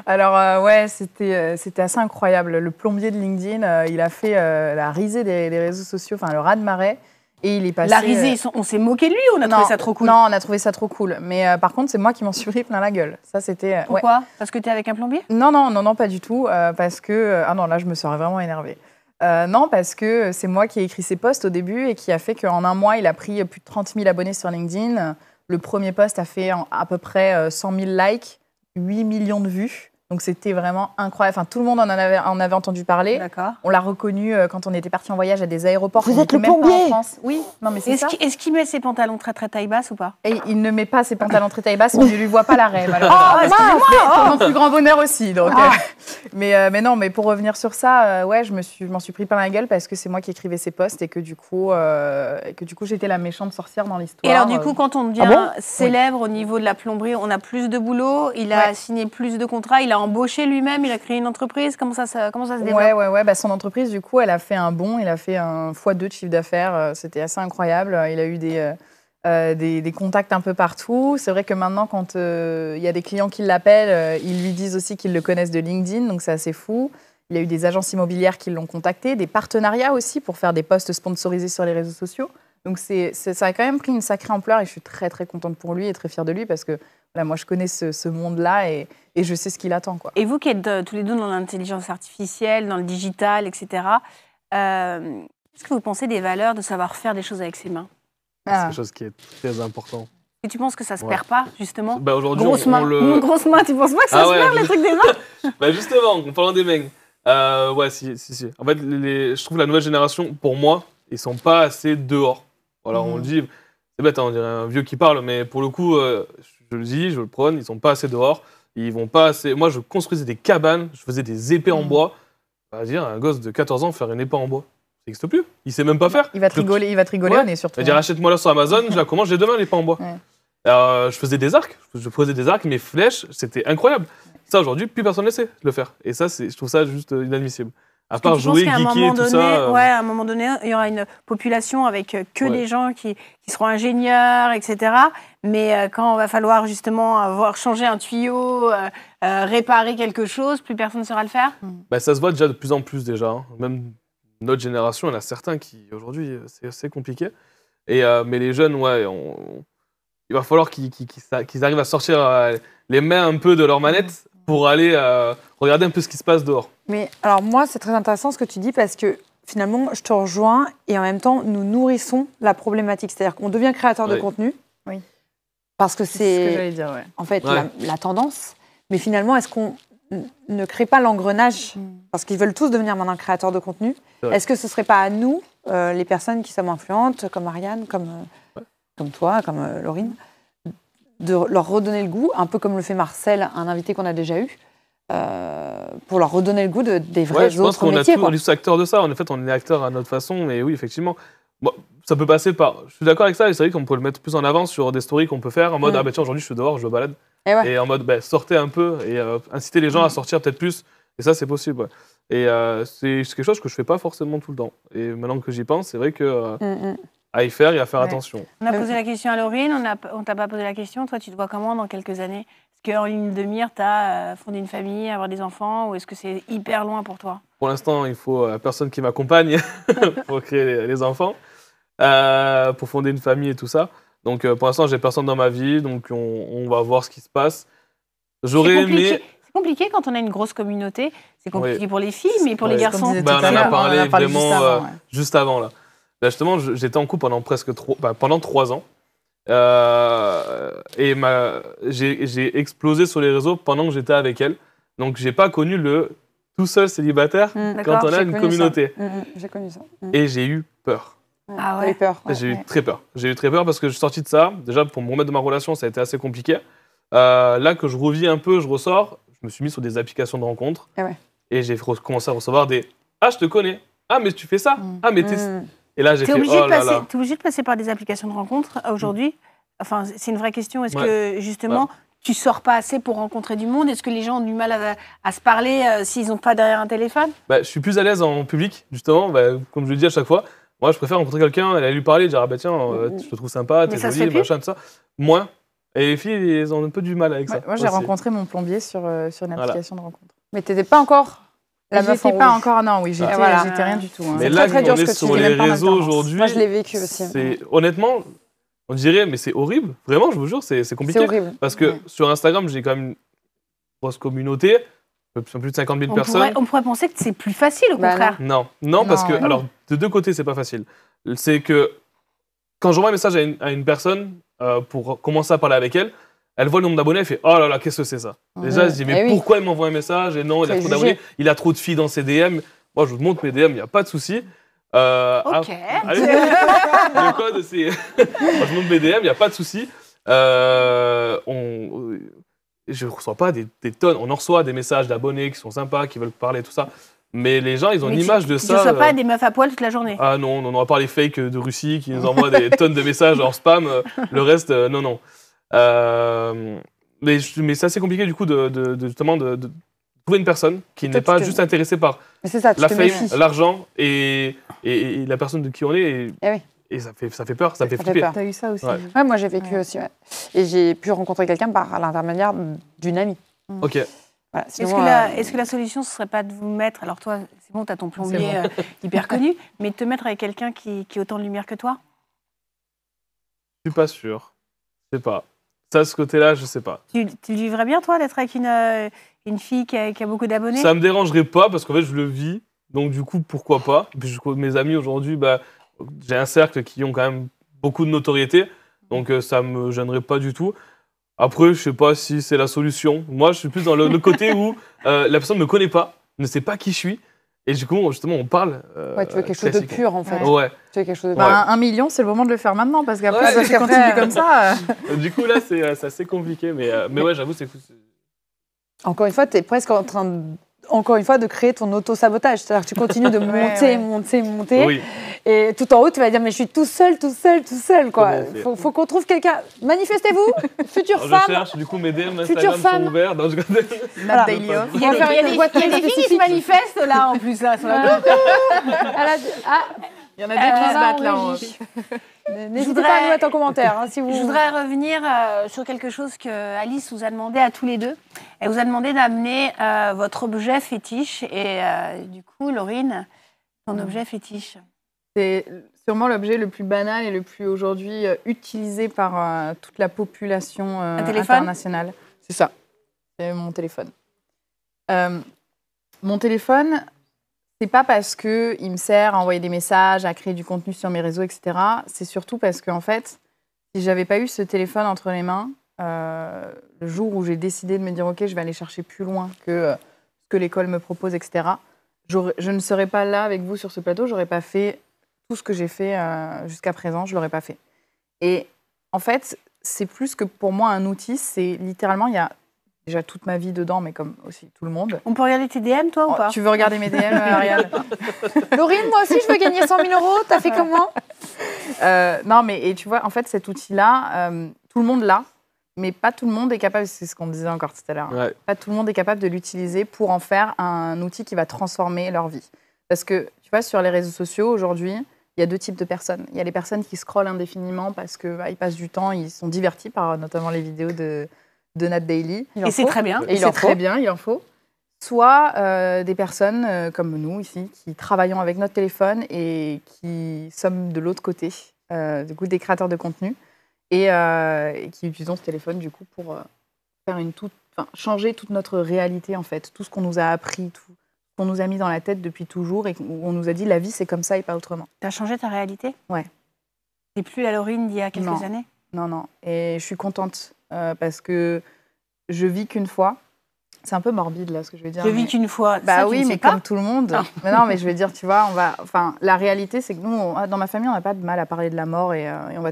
Alors, c'était assez incroyable. Le plombier de LinkedIn, il a fait la risée des réseaux sociaux, enfin, le raz-de-marée. Et il est passé... La risée, on s'est moqué de lui ou on a trouvé ça trop cool? Non, on a trouvé ça trop cool. Mais par contre, c'est moi qui m'en suis pris plein la gueule. Ça, c'était... Pourquoi? Parce que tu es avec un plombier? Non, pas du tout. Parce que... Ah non, là, je me serais vraiment énervée. Non, parce que c'est moi qui ai écrit ces posts au début et qui a fait qu'en un mois, il a pris plus de 30 000 abonnés sur LinkedIn. Le premier post a fait à peu près 100 000 likes, 8 millions de vues. Donc c'était vraiment incroyable. Enfin, tout le monde en avait entendu parler. D'accord. On l'a reconnu quand on était parti en voyage à des aéroports. Vous êtes le plombier. Oui, non mais c'est ça. Est-ce qu'il met ses pantalons très taille basse ou pas? Et il ne met pas ses pantalons très taille basse, mais on ne lui voit pas l'arrêt, malheureusement. Ah, Mais pour mon plus grand bonheur aussi. Donc, mais non, mais pour revenir sur ça, ouais, je m'en suis pris plein la gueule parce que c'est moi qui écrivais ces posts et que du coup j'étais la méchante sorcière dans l'histoire. Et alors du coup, quand on devient célèbre au niveau de la plomberie, on a plus de boulot, il a signé plus de contrats, il a embauché lui-même, il a créé une entreprise. Comment ça se développe? Ouais. Bah, son entreprise, du coup, elle a fait un bond, il a fait un x2 de chiffre d'affaires. C'était assez incroyable. Il a eu des contacts un peu partout. C'est vrai que maintenant, quand il y a des clients qui l'appellent, ils lui disent aussi qu'ils le connaissent de LinkedIn, donc c'est assez fou. Il y a eu des agences immobilières qui l'ont contacté, des partenariats aussi pour faire des posts sponsorisés sur les réseaux sociaux. Donc ça a quand même pris une sacrée ampleur et je suis très très contente pour lui et très fière de lui parce que voilà, moi je connais ce monde-là et je sais ce qu'il attend, quoi. Et vous qui êtes tous les deux dans l'intelligence artificielle, dans le digital, etc., qu'est-ce que vous pensez des valeurs de savoir faire des choses avec ses mains? C'est quelque chose qui est très important. Et tu penses que ça se perd pas, justement? Bah aujourd'hui, grosse main, grosse main, tu penses pas que ça se perd, les trucs des mains? Bah justement, en parlant des mains, ouais, si. En fait, je trouve la nouvelle génération, pour moi, ils sont pas assez dehors. Alors on le dit, c'est bête, hein, on dirait un vieux qui parle, mais pour le coup, je le dis, je le prône, ils sont pas assez dehors. Ils vont pas assez. Moi, je construisais des cabanes, je faisais des épées en bois. On va dire, un gosse de 14 ans faire une épée en bois, ça n'existe plus. Il sait même pas faire. Il va te rigoler, on est surtout. Il va dire achète-moi là sur Amazon, je la commande, j'ai demain l'épée en bois. Je faisais des arcs, mes flèches, c'était incroyable. Ça aujourd'hui, plus personne ne sait le faire. Et ça, je trouve ça juste inadmissible. À part jouer, geeker, tout ça. Ouais, à un moment donné, il y aura une population avec que des gens qui seront ingénieurs, etc. Mais quand on va falloir justement avoir changé un tuyau, réparer quelque chose, plus personne ne saura le faire. Bah, ça se voit déjà de plus en plus déjà. Hein. Même notre génération, il y en a certains qui, aujourd'hui, c'est assez compliqué. Mais les jeunes, ouais, il va falloir qu'ils arrivent à sortir les mains un peu de leur manette pour aller regarder un peu ce qui se passe dehors. Mais alors moi, c'est très intéressant ce que tu dis parce que finalement, je te rejoins et en même temps, nous nourrissons la problématique. C'est-à-dire qu'on devient créateur de contenu parce que c'est ce que j'allais dire, en fait la tendance. Mais finalement, est-ce qu'on ne crée pas l'engrenage parce qu'ils veulent tous devenir maintenant créateurs de contenu? Est-ce que ce ne serait pas à nous, les personnes qui sommes influentes, comme Ariane, comme toi, comme Laurine, de leur redonner le goût, un peu comme le fait Marcel, un invité qu'on a déjà eu, pour leur redonner le goût des vrais autres métiers. Je pense qu'on est tous acteurs de ça. En fait, on est acteurs à notre façon, mais oui, effectivement. Bon, ça peut passer par... Je suis d'accord avec ça, et c'est vrai qu'on peut le mettre plus en avant sur des stories qu'on peut faire, en mode ah bah tiens, aujourd'hui je suis dehors, je me balade. Et en mode sortez un peu, et inciter les gens à sortir peut-être plus. Et ça, c'est possible. Ouais. Et c'est quelque chose que je fais pas forcément tout le temps. Et maintenant que j'y pense, c'est vrai que... à y faire et à faire attention. On a posé la question à Laurine, on t'a pas posé la question. Toi, tu te vois comment dans quelques années? Est-ce qu'en ligne de mire, tu as fondé une famille, avoir des enfants, ou est-ce que c'est hyper loin pour toi? Pour l'instant, il faut personne qui m'accompagne pour créer les enfants, pour fonder une famille et tout ça. Donc pour l'instant, j'ai personne dans ma vie, donc on va voir ce qui se passe. J'aurais aimé... C'est compliqué quand on a une grosse communauté. C'est compliqué pour les filles, mais pour les garçons... On en a parlé vraiment juste avant, là. Là, justement, j'étais en couple pendant 3 ans. Et j'ai explosé sur les réseaux pendant que j'étais avec elle. Donc, j'ai pas connu le tout seul célibataire quand on a une communauté. J'ai connu ça. Et j'ai eu peur. Ah ouais. Peur. J'ai eu très peur. J'ai eu très peur parce que je suis sorti de ça. Déjà, pour me remettre de ma relation, ça a été assez compliqué. Là, que je revis un peu, je ressors. Je me suis mis sur des applications de rencontres. Et j'ai commencé à recevoir des « Ah, je te connais. Ah, mais tu fais ça. Ah, mais t'es... » Et là, j'ai fait, oh là là. T'es obligé de passer par des applications de rencontres aujourd'hui? Enfin, c'est une vraie question. Est-ce que, justement, tu sors pas assez pour rencontrer du monde? Est-ce que les gens ont du mal à se parler s'ils n'ont pas derrière un téléphone? Je suis plus à l'aise en public, justement. Comme je le dis à chaque fois, moi, je préfère rencontrer quelqu'un, aller lui parler, dire « Ah bah tiens, je te trouve sympa, t'es jolie, machin, tout ça. » Moins. Et les filles, elles ont un peu du mal avec ça. Moi, j'ai rencontré mon plombier sur une application de rencontre. Mais t'étais pas encore... J'étais pas encore, non, oui, j'étais rien du tout. Hein. Mais là, on est sur les réseaux aujourd'hui. Moi, je l'ai vécu aussi. Honnêtement, on dirait, mais c'est horrible. Vraiment, je vous jure, c'est compliqué. C'est horrible. Parce que sur Instagram, j'ai quand même une grosse communauté, plus de 50 000 personnes. On pourrait penser que c'est plus facile, au contraire. Non, parce que, alors, de deux côtés, c'est pas facile. C'est que quand j'envoie un message à une personne pour commencer à parler avec elle, elle voit le nombre d'abonnés, elle fait « Oh là là, qu'est-ce que c'est ça ?» Déjà, elle se dit « Mais pourquoi il m'envoie un message ?» Et non, il a trop d'abonnés, il a trop de filles dans ses DM. Moi, je vous montre mes DM, il n'y a pas de souci. Ok. Le code, c'est... Moi, je montre mes DM, il n'y a pas de souci. Je ne reçois pas des tonnes. On en reçoit des messages d'abonnés qui sont sympas, qui veulent parler, tout ça. Mais les gens, ils ont une image de ça. Tu ne reçois pas des meufs à poil toute la journée? Ah non, on n'aura pas les fakes de Russie qui nous envoient des tonnes de messages hors spam. Le reste, non. Mais c'est assez compliqué du coup justement de trouver une personne qui n'est pas juste intéressée par la fame, l'argent et la personne de qui on est. Et ça fait peur, ça fait flipper. T'as eu ça aussi? Ouais, moi j'ai vécu aussi. Ouais. Et j'ai pu rencontrer quelqu'un par l'intermédiaire d'une amie. Ok. Voilà, est-ce que la solution, ce serait pas de vous mettre, alors toi, c'est bon, t'as ton plombier hyper connu, mais de te mettre avec quelqu'un qui a autant de lumière que toi? Je suis pas sûr. Je sais pas. Ça, ce côté-là, je sais pas. Tu vivrais bien, toi, d'être avec une fille qui a beaucoup d'abonnés? Ça me dérangerait pas parce qu'en fait, je le vis. Donc, du coup, pourquoi pas? Et puis, mes amis aujourd'hui, j'ai un cercle qui ont quand même beaucoup de notoriété. Donc, ça me gênerait pas du tout. Après, je sais pas si c'est la solution. Moi, je suis plus dans le côté où la personne me connaît pas, ne sait pas qui je suis. Et du coup, justement, on parle. Ouais, tu veux quelque chose de pur, en fait. Ouais. Tu veux quelque chose de... 1 million, c'est le moment de le faire maintenant, parce qu'après, si tu continues comme ça... Du coup, là, c'est assez compliqué. Mais ouais, j'avoue, c'est fou. Encore une fois, tu es presque en train de créer ton auto-sabotage. C'est-à-dire que tu continues de monter. Oui. Et tout en haut, tu vas dire, mais je suis tout seul, quoi. Faut qu'on trouve quelqu'un. Manifestez-vous, future femme. Je cherche, du coup, mes DM Instagram sont ouverts. Non, je... Voilà. Daily off. Il y a des filles qui se manifestent, là, en plus. Là, sur la... Il y en a deux qui se battent, là, en off. N'hésitez pas à nous mettre en commentaire. Si vous... Je voudrais revenir sur quelque chose que Alice vous a demandé à tous les deux. Elle vous a demandé d'amener votre objet fétiche. Et du coup, Laurine, ton objet fétiche? C'est sûrement l'objet le plus banal et le plus aujourd'hui utilisé par toute la population internationale. C'est ça. C'est mon téléphone. Mon téléphone, c'est pas parce qu'il me sert à envoyer des messages, à créer du contenu sur mes réseaux, etc. C'est surtout parce qu'en fait, si j'avais pas eu ce téléphone entre les mains, le jour où j'ai décidé de me dire « Ok, je vais aller chercher plus loin que ce que l'école me propose, etc. », je ne serais pas là avec vous sur ce plateau, j'aurais pas fait tout ce que j'ai fait jusqu'à présent, je l'aurais pas fait. Et en fait, c'est plus que pour moi un outil, c'est littéralement, il y a déjà toute ma vie dedans, mais comme aussi tout le monde. On peut regarder tes DM, toi, ou pas? Tu veux regarder mes DM, Ariane? Laurine, moi aussi, je veux gagner 100 000 €. T'as fait comment? Non, mais et tu vois, en fait, cet outil-là, tout le monde l'a, mais pas tout le monde est capable, c'est ce qu'on disait encore tout à l'heure, pas tout le monde est capable de l'utiliser pour en faire un outil qui va transformer leur vie. Parce que, tu vois, sur les réseaux sociaux, aujourd'hui, il y a 2 types de personnes. Il y a les personnes qui scrollent indéfiniment parce qu'ils passent du temps, ils sont divertis par notamment les vidéos de Nat Daily. Et c'est très bien. Et c'est très bien, il en faut. Soit des personnes comme nous ici, qui travaillons avec notre téléphone et qui sommes de l'autre côté, du coup, des créateurs de contenu, et qui utilisons ce téléphone du coup pour faire changer toute notre réalité en fait, tout ce qu'on nous a appris, tout ce qu'on nous a mis dans la tête depuis toujours et où on nous a dit la vie c'est comme ça et pas autrement. T'as changé ta réalité? Ouais. T'es plus la Laurine d'il y a quelques années? Non. Et je suis contente parce que je vis qu'une fois. C'est un peu morbide là ce que je vais dire. Je vis qu'une fois. Bah ça, oui, mais pas. comme tout le monde. Mais non, mais je veux dire, tu vois, la réalité, c'est que nous, dans ma famille, on n'a pas de mal à parler de la mort et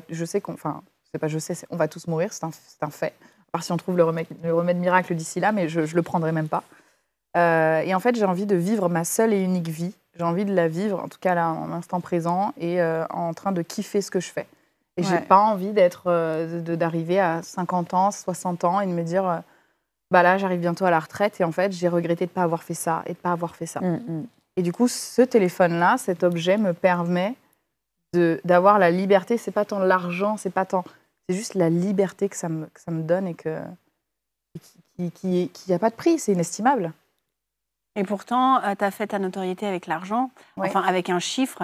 je sais qu'on, on va tous mourir, c'est un fait. À part si on trouve le remède miracle d'ici là, mais je le prendrai même pas. Et en fait, j'ai envie de vivre ma seule et unique vie. J'ai envie de la vivre, en tout cas là, en instant présent, et en train de kiffer ce que je fais. Et j'ai pas envie d'arriver à 50 ans, 60 ans et de me dire. Bah là, j'arrive bientôt à la retraite et en fait, j'ai regretté de ne pas avoir fait ça et de ne pas avoir fait ça. Et du coup, ce téléphone-là, cet objet me permet d'avoir la liberté. C'est pas tant l'argent, c'est juste la liberté que ça me donne et qui n'a pas de prix, c'est inestimable. Et pourtant, tu as fait ta notoriété avec l'argent, enfin avec un chiffre.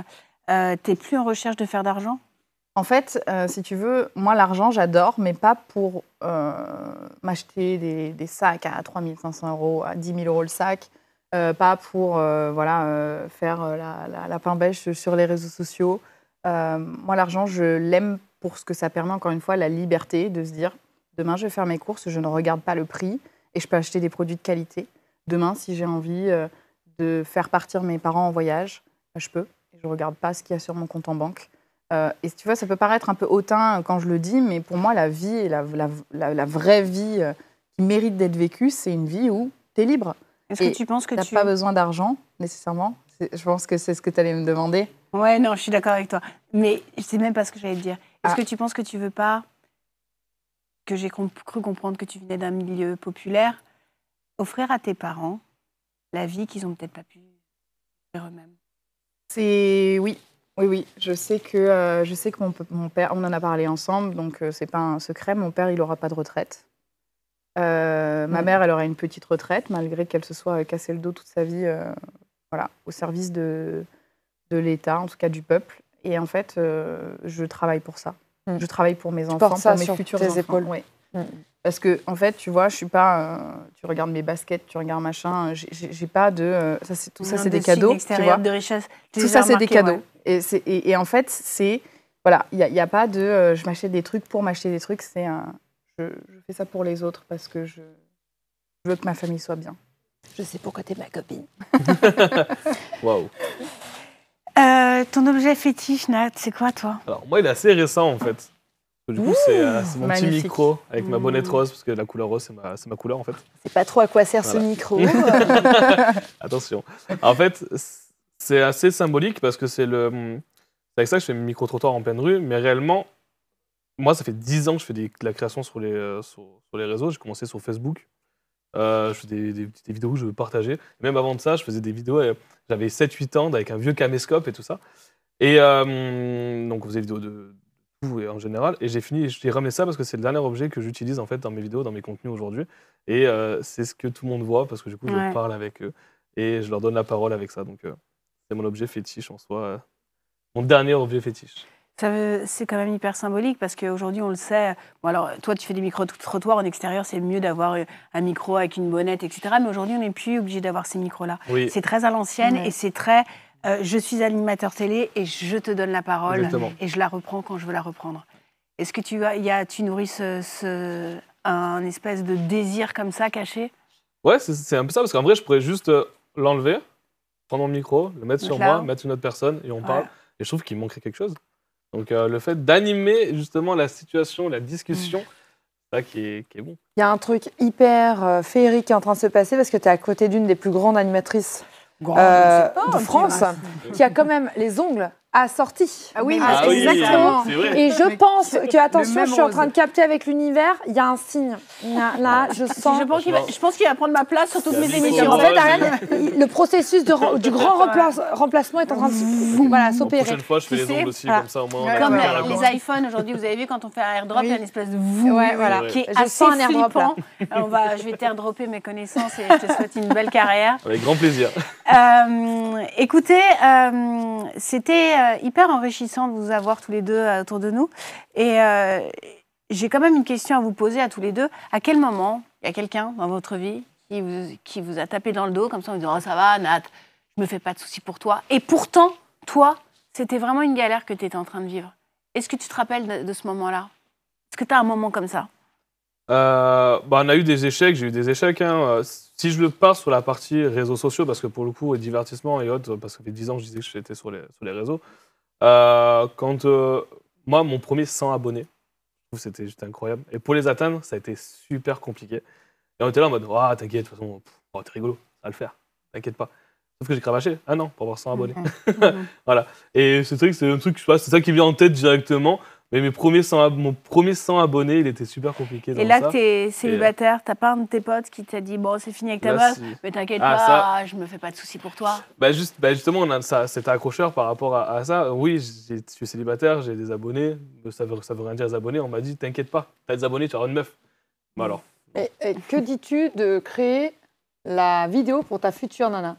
Tu n'es plus en recherche de faire d'argent? En fait, si tu veux, moi, l'argent, j'adore, mais pas pour m'acheter des sacs à 3 500 €, à 10 000 € le sac, pas pour faire la pain beige sur les réseaux sociaux. Moi, l'argent, je l'aime pour ce que ça permet, encore une fois, la liberté de se dire, Demain, je vais faire mes courses, je ne regarde pas le prix et je peux acheter des produits de qualité. Demain, si j'ai envie de faire partir mes parents en voyage, je peux. Je ne regarde pas ce qu'il y a sur mon compte en banque. Et tu vois, ça peut paraître un peu hautain quand je le dis, mais pour moi, la vie et la vraie vie qui mérite d'être vécue, c'est une vie où tu es libre. Est-ce que tu penses que tu n'as pas besoin d'argent, nécessairement? Je pense que c'est ce que tu allais me demander. Ouais, non, je suis d'accord avec toi. Mais c'est même pas ce que j'allais te dire. Est-ce que tu penses que tu veux pas, que j'ai cru comprendre que tu venais d'un milieu populaire, offrir à tes parents la vie qu'ils n'ont peut-être pas pu faire eux-mêmes? Oui. Je sais que mon père, on en a parlé ensemble, donc c'est pas un secret. Mon père, il n'aura pas de retraite. Ma mère, elle aura une petite retraite, malgré qu'elle se soit cassé le dos toute sa vie, au service de l'État, en tout cas du peuple. Et en fait, je travaille pour ça. Je travaille pour mes enfants, pour mes futurs enfants. Épaules. Oui. Parce que, en fait, tu vois, je suis pas. Tu regardes mes baskets, tu regardes machin. J'ai pas de. Tout ça, c'est des cadeaux. Tu vois. De richesse. Tout ça, c'est des cadeaux. Ouais. Et en fait, c'est. Voilà, il n'y a pas de. Je m'achète des trucs pour m'acheter des trucs. C'est un. Je fais ça pour les autres parce que je veux que ma famille soit bien. Je sais pourquoi t'es ma copine. Waouh. Ton objet fétiche, Nat, c'est quoi, toi? Alors, moi, il est assez récent, en fait. Du coup, c'est mon petit micro avec ma bonnette rose, parce que la couleur rose, c'est ma couleur, en fait. C'est pas trop à quoi sert ce micro. Attention. En fait, c'est assez symbolique, parce que c'est avec ça que je fais mes micro-trottoirs en pleine rue, mais réellement, moi, ça fait 10 ans que je fais de la création sur les réseaux. J'ai commencé sur Facebook. Je fais des vidéos que je veux partager. Même avant de ça, je faisais des vidéos. J'avais 7-8 ans avec un vieux caméscope et tout ça. Et donc, on faisait des vidéos de tout en général. Et j'ai ramené ça parce que c'est le dernier objet que j'utilise en fait dans mes vidéos, dans mes contenus aujourd'hui. Et c'est ce que tout le monde voit parce que du coup, je parle avec eux et je leur donne la parole avec ça. Donc, c'est mon objet fétiche en soi. Mon dernier objet fétiche. C'est quand même hyper symbolique parce qu'aujourd'hui, on le sait. Bon, alors, toi, tu fais des micro-trottoirs en extérieur, c'est mieux d'avoir un micro avec une bonnette, etc. Mais aujourd'hui, on n'est plus obligé d'avoir ces micros-là. Oui. C'est très à l'ancienne et c'est très je suis animateur télé et je te donne la parole. Exactement. Et je la reprends quand je veux la reprendre. Est-ce que tu nourris un espèce de désir comme ça caché? Ouais, c'est un peu ça parce qu'en vrai, je pourrais juste l'enlever, prendre mon micro, le mettre sur moi, mettre une autre personne et on parle. Et je trouve qu'il manquerait quelque chose. Donc, le fait d'animer justement la situation, la discussion, c'est ça qui est bon. Il y a un truc hyper féerique qui est en train de se passer parce que tu es à côté d'une des plus grandes animatrices de France qui a quand même les ongles assortis. Ah oui, exactement. Oui, c'est vrai. Et je pense que, attention, je suis en train de capter avec l'univers, il y a un signe. Là, je sens. Je pense qu'il va prendre ma place sur toutes mes émissions. En fait, Ariane, le processus du grand remplacement est en train de s'opérer. La prochaine fois, je fais les ongles aussi, comme ça au moins. Comme les iPhones aujourd'hui, vous avez vu, quand on fait un airdrop, il y a une espèce de qui est assez flippant. Je vais t'airdropper mes connaissances et je te souhaite une belle carrière. Avec grand plaisir. Écoutez, c'était hyper enrichissant de vous avoir tous les deux autour de nous. Et j'ai quand même une question à vous poser à tous les deux. À quel moment il y a quelqu'un dans votre vie qui vous a tapé dans le dos comme ça en disant « Oh, ça va, Nat, je me fais pas de soucis pour toi ». Et pourtant, toi, c'était vraiment une galère que tu étais en train de vivre. Est-ce que tu te rappelles de ce moment-là? Est-ce que tu as un moment comme ça? On a eu des échecs, j'ai eu des échecs. Si je le pars sur la partie réseaux sociaux, parce que pour le coup, divertissement et autres, parce que ça fait 10 ans que je disais que j'étais sur les réseaux, quand moi, mon premier 100 abonnés, c'était juste incroyable. Et pour les atteindre, ça a été super compliqué. Et on était là en mode, oh, t'inquiète, de toute façon, t'es rigolo, ça va le faire, t'inquiète pas. Sauf que j'ai cravaché, ah non, pour avoir 100 abonnés. Voilà. Et ce truc, c'est un truc, je sais pas, c'est ça qui vient en tête directement. Mais mon premier 100 abonnés, il était super compliqué. Et là, tu es célibataire, t'as pas un de tes potes qui t'a dit « Bon, c'est fini avec ta meuf, mais t'inquiète pas, je me fais pas de soucis pour toi. » Justement, c'était accrocheur par rapport à ça. Oui, je suis célibataire, j'ai des abonnés. Ça veut rien dire, des abonnés. On m'a dit « T'inquiète pas, t'as des abonnés, tu auras une meuf. » Bah alors. Et que dis-tu de créer la vidéo pour ta future nana?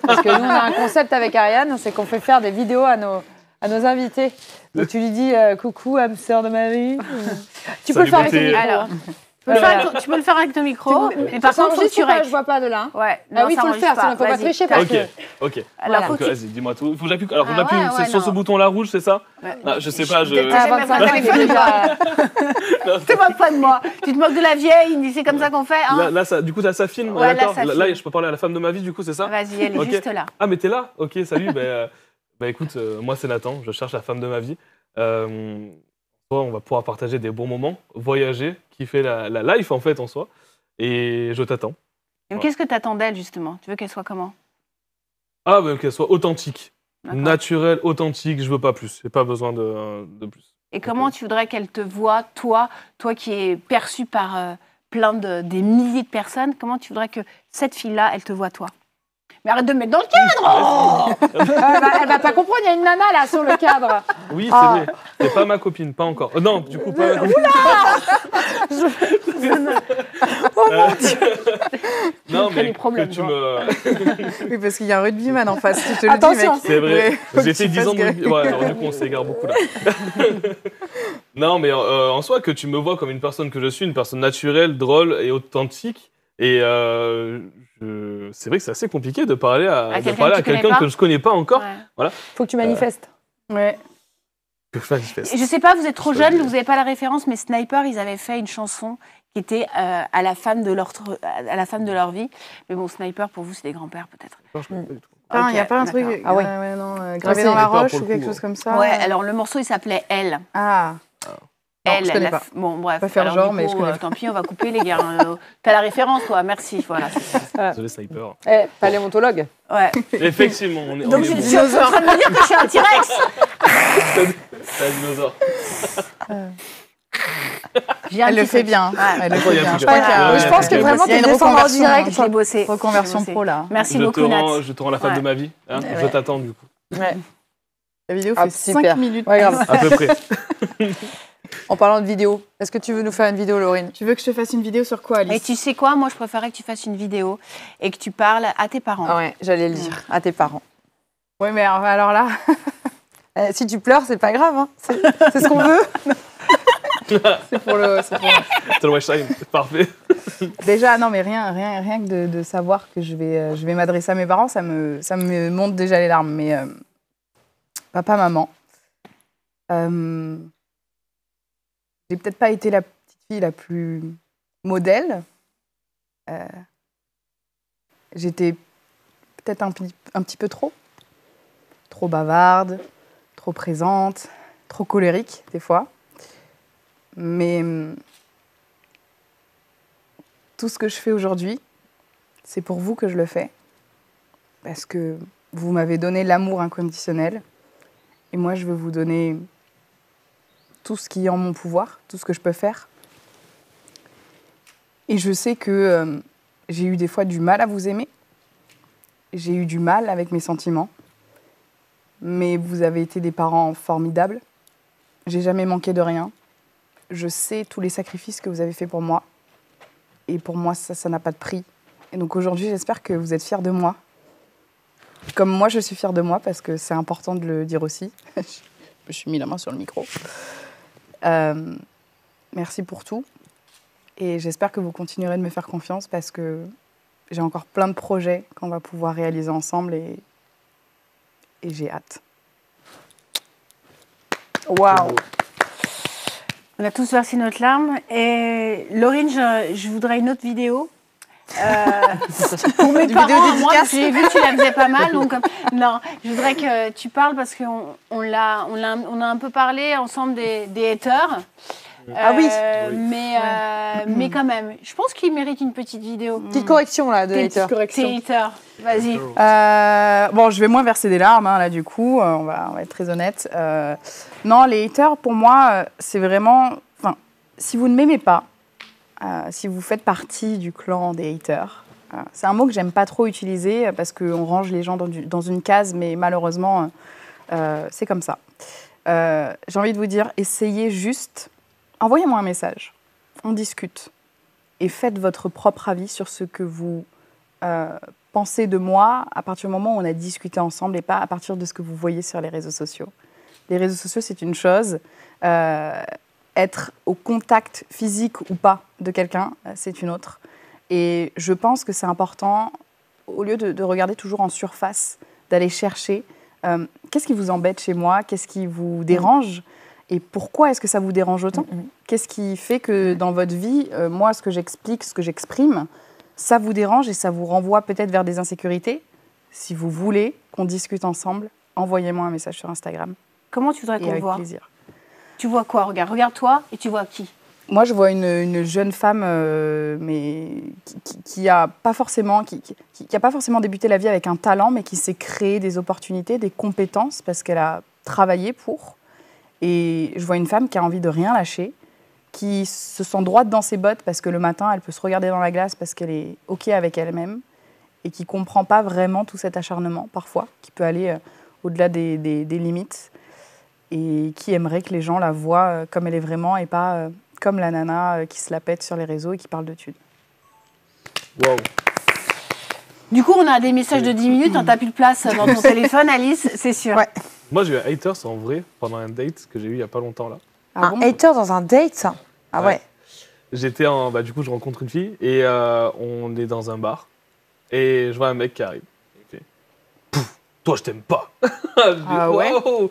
Parce que nous, on a un concept avec Ariane, c'est qu'on fait faire des vidéos à nos invités. Donc tu lui dis coucou, âme sœur de ma vie. Tu peux le faire avec les micros. Alors, Tu peux le faire avec ton micro, mais par contre, faut que tu règles. Je vois pas de là. Ouais. Ah oui, il faut le faire, sinon il ne faut pas tricher parce que... Ok. Alors, Vas-y, dis-moi tout. Il faut que j'appuie. Alors, c'est sur ce bouton-là rouge, c'est ça? Non, je sais pas. Ah, 25 ans, il est déjà... Tu te moques pas de moi. Tu te moques de la vieille, c'est comme ça qu'on fait. Hein. Là, du coup, ça filme. Ouais, d'accord. Là, Je peux parler à la femme de ma vie, du coup, c'est ça? Vas-y, elle est juste là. Ah, mais t'es là? Ok, salut. Bah écoute, moi, c'est Nathan. Je cherche la femme de ma vie. On va pouvoir partager des bons moments, voyager, kiffer la life, en fait, en soi. Et je t'attends. Et qu'est-ce que tu attends d'elle, justement? Tu veux qu'elle soit comment? Ah, bah, qu'elle soit authentique. Naturelle, authentique, je veux pas plus. J'ai pas besoin de plus. Et comment tu voudrais qu'elle te voie, toi qui es perçu par des milliers de personnes, comment tu voudrais que cette fille-là, elle te voie, toi? Mais arrête de me mettre dans le cadre! Elle va pas comprendre, il y a une nana là sur le cadre. Oui, c'est vrai. C'est pas ma copine, pas encore. Non, du coup, pas ma copine. Oh mon Dieu! Non, mais que tu me... Oui, parce qu'il y a un rugbyman en face, je te le Attention. dis, mec. C'est vrai. Ouais, J'ai fait 10 ans de rugby. Ouais, alors du coup, on s'égare beaucoup là. Non, mais en soi, que tu me vois comme une personne que je suis, une personne naturelle, drôle et authentique. Et c'est vrai que c'est assez compliqué de parler à quelqu'un que je connais pas encore. Ouais. Voilà. Faut que tu manifestes. Ouais. Que je manifeste. Je sais pas, vous êtes trop jeune, vous n'avez pas la référence, mais Sniper, ils avaient fait une chanson qui était à la femme de leur vie. Mais bon, Sniper, pour vous, c'est des grands-pères, peut-être. Non, je connais pas du tout. Il n'y a pas un truc Ah ouais. gravé dans la roche ou quelque chose comme ça? Ouais, alors le morceau, il s'appelait Elle. Ah. Non, je connais pas. Bon, bref. Pas faire alors, genre, du mais coup, je connais pas. tant pis, on va couper, les gars. T'as la référence, toi. Merci. Voilà, c'est ça. Désolé, Sniper. Paléontologue. Ouais. Effectivement, on est Donc, je suis en train de me dire que je suis un T-Rex. C'est un dinosaure. Elle le fait bien. Elle le fait bien. Je pense que vraiment, tu descends en direct. J'ai bossé. Reconversion pro, là. Merci beaucoup, Nat. Je te rends la femme de ma vie. Hein. Ouais. Je t'attends, du coup. Ouais. La vidéo Ah, fait super. 5 minutes. Ouais, grave. À peu près. En parlant de vidéo, est-ce que tu veux nous faire une vidéo, Laurine? Tu veux que je te fasse une vidéo sur quoi, Alice? Et tu sais quoi? Moi, je préférais que tu fasses une vidéo et que tu parles à tes parents. Ah ouais, j'allais le dire, à tes parents. Oui, mais alors là... Si tu pleures, c'est pas grave, hein. C'est ce qu'on veut. c'est pour le... T'as le watch time, parfait. Déjà, non, mais rien que de savoir que je vais m'adresser à mes parents, ça me monte déjà les larmes. Mais papa, maman, j'ai peut-être pas été la petite fille la plus modèle. J'étais peut-être un petit peu trop bavarde, trop présente, trop colérique des fois. Mais tout ce que je fais aujourd'hui, c'est pour vous que je le fais. Parce que vous m'avez donné l'amour inconditionnel. Et moi, je veux vous donner tout ce qui est en mon pouvoir, tout ce que je peux faire. Et je sais que j'ai eu des fois du mal à vous aimer. J'ai eu du mal avec mes sentiments. Mais vous avez été des parents formidables. J'ai jamais manqué de rien. Je sais tous les sacrifices que vous avez faits pour moi. Et pour moi, ça n'a pas de prix. Et donc aujourd'hui, j'espère que vous êtes fiers de moi. Comme moi, je suis fière de moi, parce que c'est important de le dire aussi. Je me suis mis la main sur le micro. Merci pour tout. Et j'espère que vous continuerez de me faire confiance, parce que j'ai encore plein de projets qu'on va pouvoir réaliser ensemble. Et j'ai hâte. Waouh! On a tous versé notre larme. Et Laurine, je voudrais une autre vidéo. Pour mes parents, moi, parce que j'ai vu que tu la faisais pas mal. Donc, non, je voudrais que tu parles parce qu'on a un peu parlé ensemble des haters. Ah oui. Mais quand même, je pense qu'il mérite une petite vidéo. Petite correction là de hater. Tes haters, vas-y. Bon, je vais moins verser des larmes hein, là du coup. On va être très honnête. Non, les haters pour moi, c'est vraiment. Enfin, si vous ne m'aimez pas, si vous faites partie du clan des haters, c'est un mot que j'aime pas trop utiliser parce qu'on range les gens dans une case, mais malheureusement, c'est comme ça. J'ai envie de vous dire, essayez juste. Envoyez-moi un message, on discute et faites votre propre avis sur ce que vous pensez de moi à partir du moment où on a discuté ensemble et pas à partir de ce que vous voyez sur les réseaux sociaux. Les réseaux sociaux, c'est une chose. être au contact physique ou pas de quelqu'un, c'est une autre. Et je pense que c'est important, au lieu de regarder toujours en surface, d'aller chercher qu'est-ce qui vous embête chez moi, qu'est-ce qui vous dérange et pourquoi est-ce que ça vous dérange autant. Qu'est-ce qui fait que dans votre vie, moi, ce que j'explique, ce que j'exprime, ça vous dérange et ça vous renvoie peut-être vers des insécurités. Si vous voulez qu'on discute ensemble, envoyez-moi un message sur Instagram. Comment tu voudrais qu'on avec voit plaisir. Tu vois quoi? Regarde-toi et tu vois qui? Moi, je vois une jeune femme, mais qui a pas forcément débuté la vie avec un talent, mais qui s'est créé des opportunités, des compétences, parce qu'elle a travaillé pour. Et je vois une femme qui a envie de rien lâcher, qui se sent droite dans ses bottes, parce que le matin, elle peut se regarder dans la glace, parce qu'elle est OK avec elle-même, et qui comprend pas vraiment tout cet acharnement, parfois, qui peut aller au-delà des limites, et qui aimerait que les gens la voient comme elle est vraiment, et pas... comme la nana qui se la pète sur les réseaux et qui parle de thunes. Wow. Du coup, on a des messages de 10 minutes, t'as plus de place dans ton téléphone, Alice, c'est sûr. Ouais. Moi, j'ai eu un haters en vrai pendant un date que j'ai eu il y a pas longtemps là. Ah un hater dans un date? Ah ouais. J'étais en... du coup, je rencontre une fille et on est dans un bar et je vois un mec qui arrive. Il fait « Pouf, toi, je t'aime pas !» Ah ouais. Wow.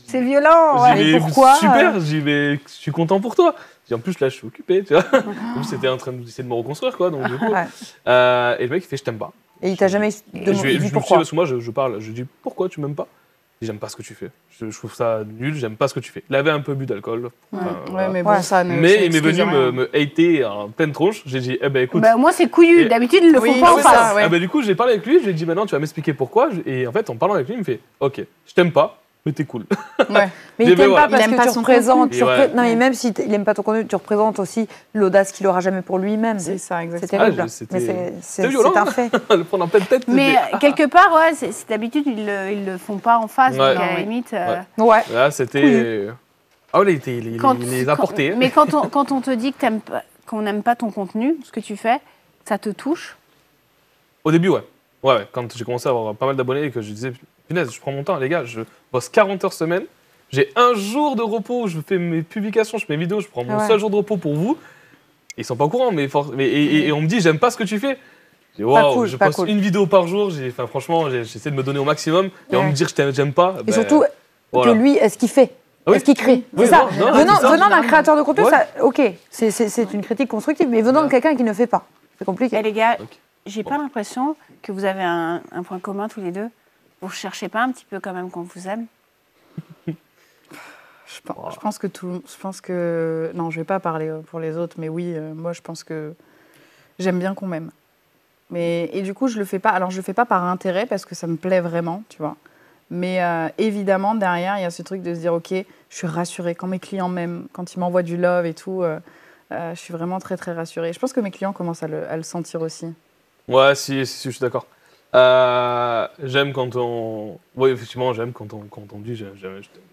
C'est violent, ouais. Et pourquoi Super, j'y vais, je suis content pour toi. Et en plus, là, je suis occupé, tu vois. En plus, c'était en train d'essayer de me reconstruire, quoi. Donc, du coup, Ouais. et le mec, il fait « Je t'aime pas ». Et il t'a jamais Je dit me pourquoi? parce que moi, je parle, je dis « Pourquoi tu m'aimes pas ?» Il dit « J'aime pas ce que tu fais. Je trouve ça nul, j'aime pas ce que tu fais. » Il avait un peu bu d'alcool. Ouais, mais bon, ça ne Mais il m'est excuse venu rien. me hater en pleine tronche. J'ai dit, eh ben écoute. Bah, moi, c'est couillu. Et- D'habitude, ils le Oui, font pas en c'est face. ça, ouais. Ah bah, du coup, j'ai parlé avec lui, je lui ai dit, maintenant tu vas m'expliquer pourquoi. Et en fait, en parlant avec lui, il me fait, ok, je t'aime pas, mais t'es cool. Ouais. Mais Mais il t'aime voilà. pas parce Il aime que pas tu son représentes. contenu. Ouais. Non, mais même s'il n'aime pas ton contenu, tu représentes aussi l'audace qu'il aura jamais pour lui-même. C'est ça, C'est exactement. terrible. Ah, Mais c'était c'est violent. un fait. Le prendre en pleine tête. Mais c'était- quelque part, ouais, c'est d'habitude, ils le font pas en face. Ouais. Donc, à la Ouais. limite. Ouais. Là, c'était. Ah, ouais, il les a portés. Mais quand on te dit que qu'on n'aime pas ton contenu, ce que tu fais, ça te touche. Au début, ouais. Ouais, quand j'ai commencé à avoir pas mal d'abonnés et que je disais, punaise, je prends mon temps, les gars, je bosse 40 heures semaine, j'ai un jour de repos, je fais mes publications, je fais mes vidéos, je prends mon Ouais. seul jour de repos pour vous. Ils sont pas au courant, mais et on me dit, j'aime pas ce que tu fais. Je dis, Pas waouh, cool, je pas poste cool. une vidéo par jour, franchement, j'essaie de me donner au maximum, et on Ouais. me dit, j'aime pas. Et ben, surtout, voilà. que lui, est-ce qu'il fait? Ah oui. Est-ce qu'il crée? Oui, C'est ça. non, Venant c'est ça. venant d'un créateur de contenu, Ouais. ça, ok, c'est une critique constructive, mais venant de Ouais. quelqu'un qui ne fait pas, c'est Et compliqué. les gars, Ok. j'ai pas l'impression que vous avez un point commun tous les deux. Vous cherchez pas un petit peu quand même qu'on vous aime? Je pense que non, je vais pas parler pour les autres, mais oui, moi je pense que j'aime bien qu'on m'aime. Et du coup, je le fais pas. Alors je le fais pas par intérêt parce que ça me plaît vraiment, tu vois. Mais évidemment, derrière, il y a ce truc de se dire, ok, je suis rassurée quand mes clients m'aiment, quand ils m'envoient du love et tout. Je suis vraiment très très rassurée. Je pense que mes clients commencent à le sentir aussi. Ouais, si, je suis d'accord. J'aime quand on. Oui, effectivement, j'aime quand on dit je t'aime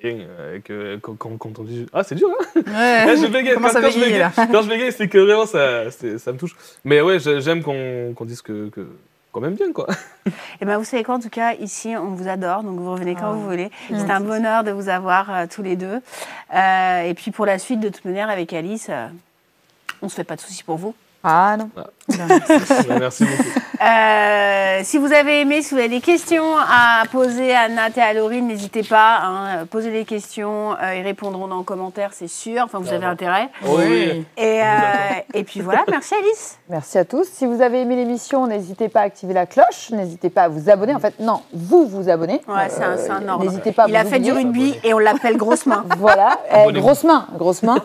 bien. Quand on dit. Ah, c'est dur, hein? Ouais. Je bégaye. Commence à Quand je bégayer, bégaye, là. quand je bégaye, c'est que vraiment ça me touche. Mais ouais, j'aime qu'on dise qu'on m'aime bien, quoi. Et ben vous savez quoi, en tout cas, ici, on vous adore, donc vous revenez quand Ah. vous voulez. C'est C'est un bonheur de vous avoir tous les deux. Et puis pour la suite, de toute manière, avec Alice, on se fait pas de soucis pour vous. Ah non. Merci beaucoup. Si vous avez aimé, si vous avez des questions à poser à Nat et à Laurine, n'hésitez pas. Hein, posez des questions, ils répondront dans les commentaires, c'est sûr. Enfin, vous avez intérêt. Oui. Et puis voilà, merci Alice. Merci à tous. Si vous avez aimé l'émission, n'hésitez pas à activer la cloche, n'hésitez pas à vous abonner. En fait, non, vous abonnez. Ouais, c'est un ordre. N'hésitez pas à Il a vous fait du oublier. rugby et on l'appelle grosse main. Voilà, Abonnez-vous. grosse main. Grosse main,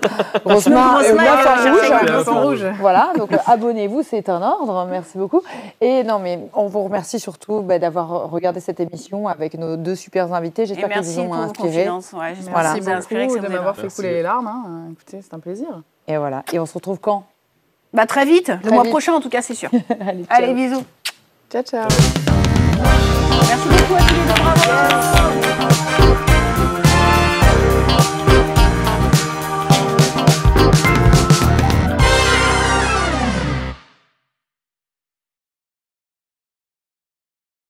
Lien cherchez en rouge. rouge. Voilà, donc abonnez-vous, c'est un ordre. Merci beaucoup. Et non, mais on vous remercie surtout d'avoir regardé cette émission avec nos deux super invités. Et J'espère qu'ils merci vous ont pour vos inspiré. confidences. Ouais, j'espère Voilà. que ça vous a inspiré, que beaucoup ça de vous a m'avoir fait Merci. couler les larmes. Hein. Écoutez, c'est un plaisir. Et voilà. Et on se retrouve quand? Bah, très vite, le Très mois vite. prochain en tout cas, c'est sûr. Allez, ciao. Allez, bisous. Ciao, ciao. Merci beaucoup à tous les deux, bravo.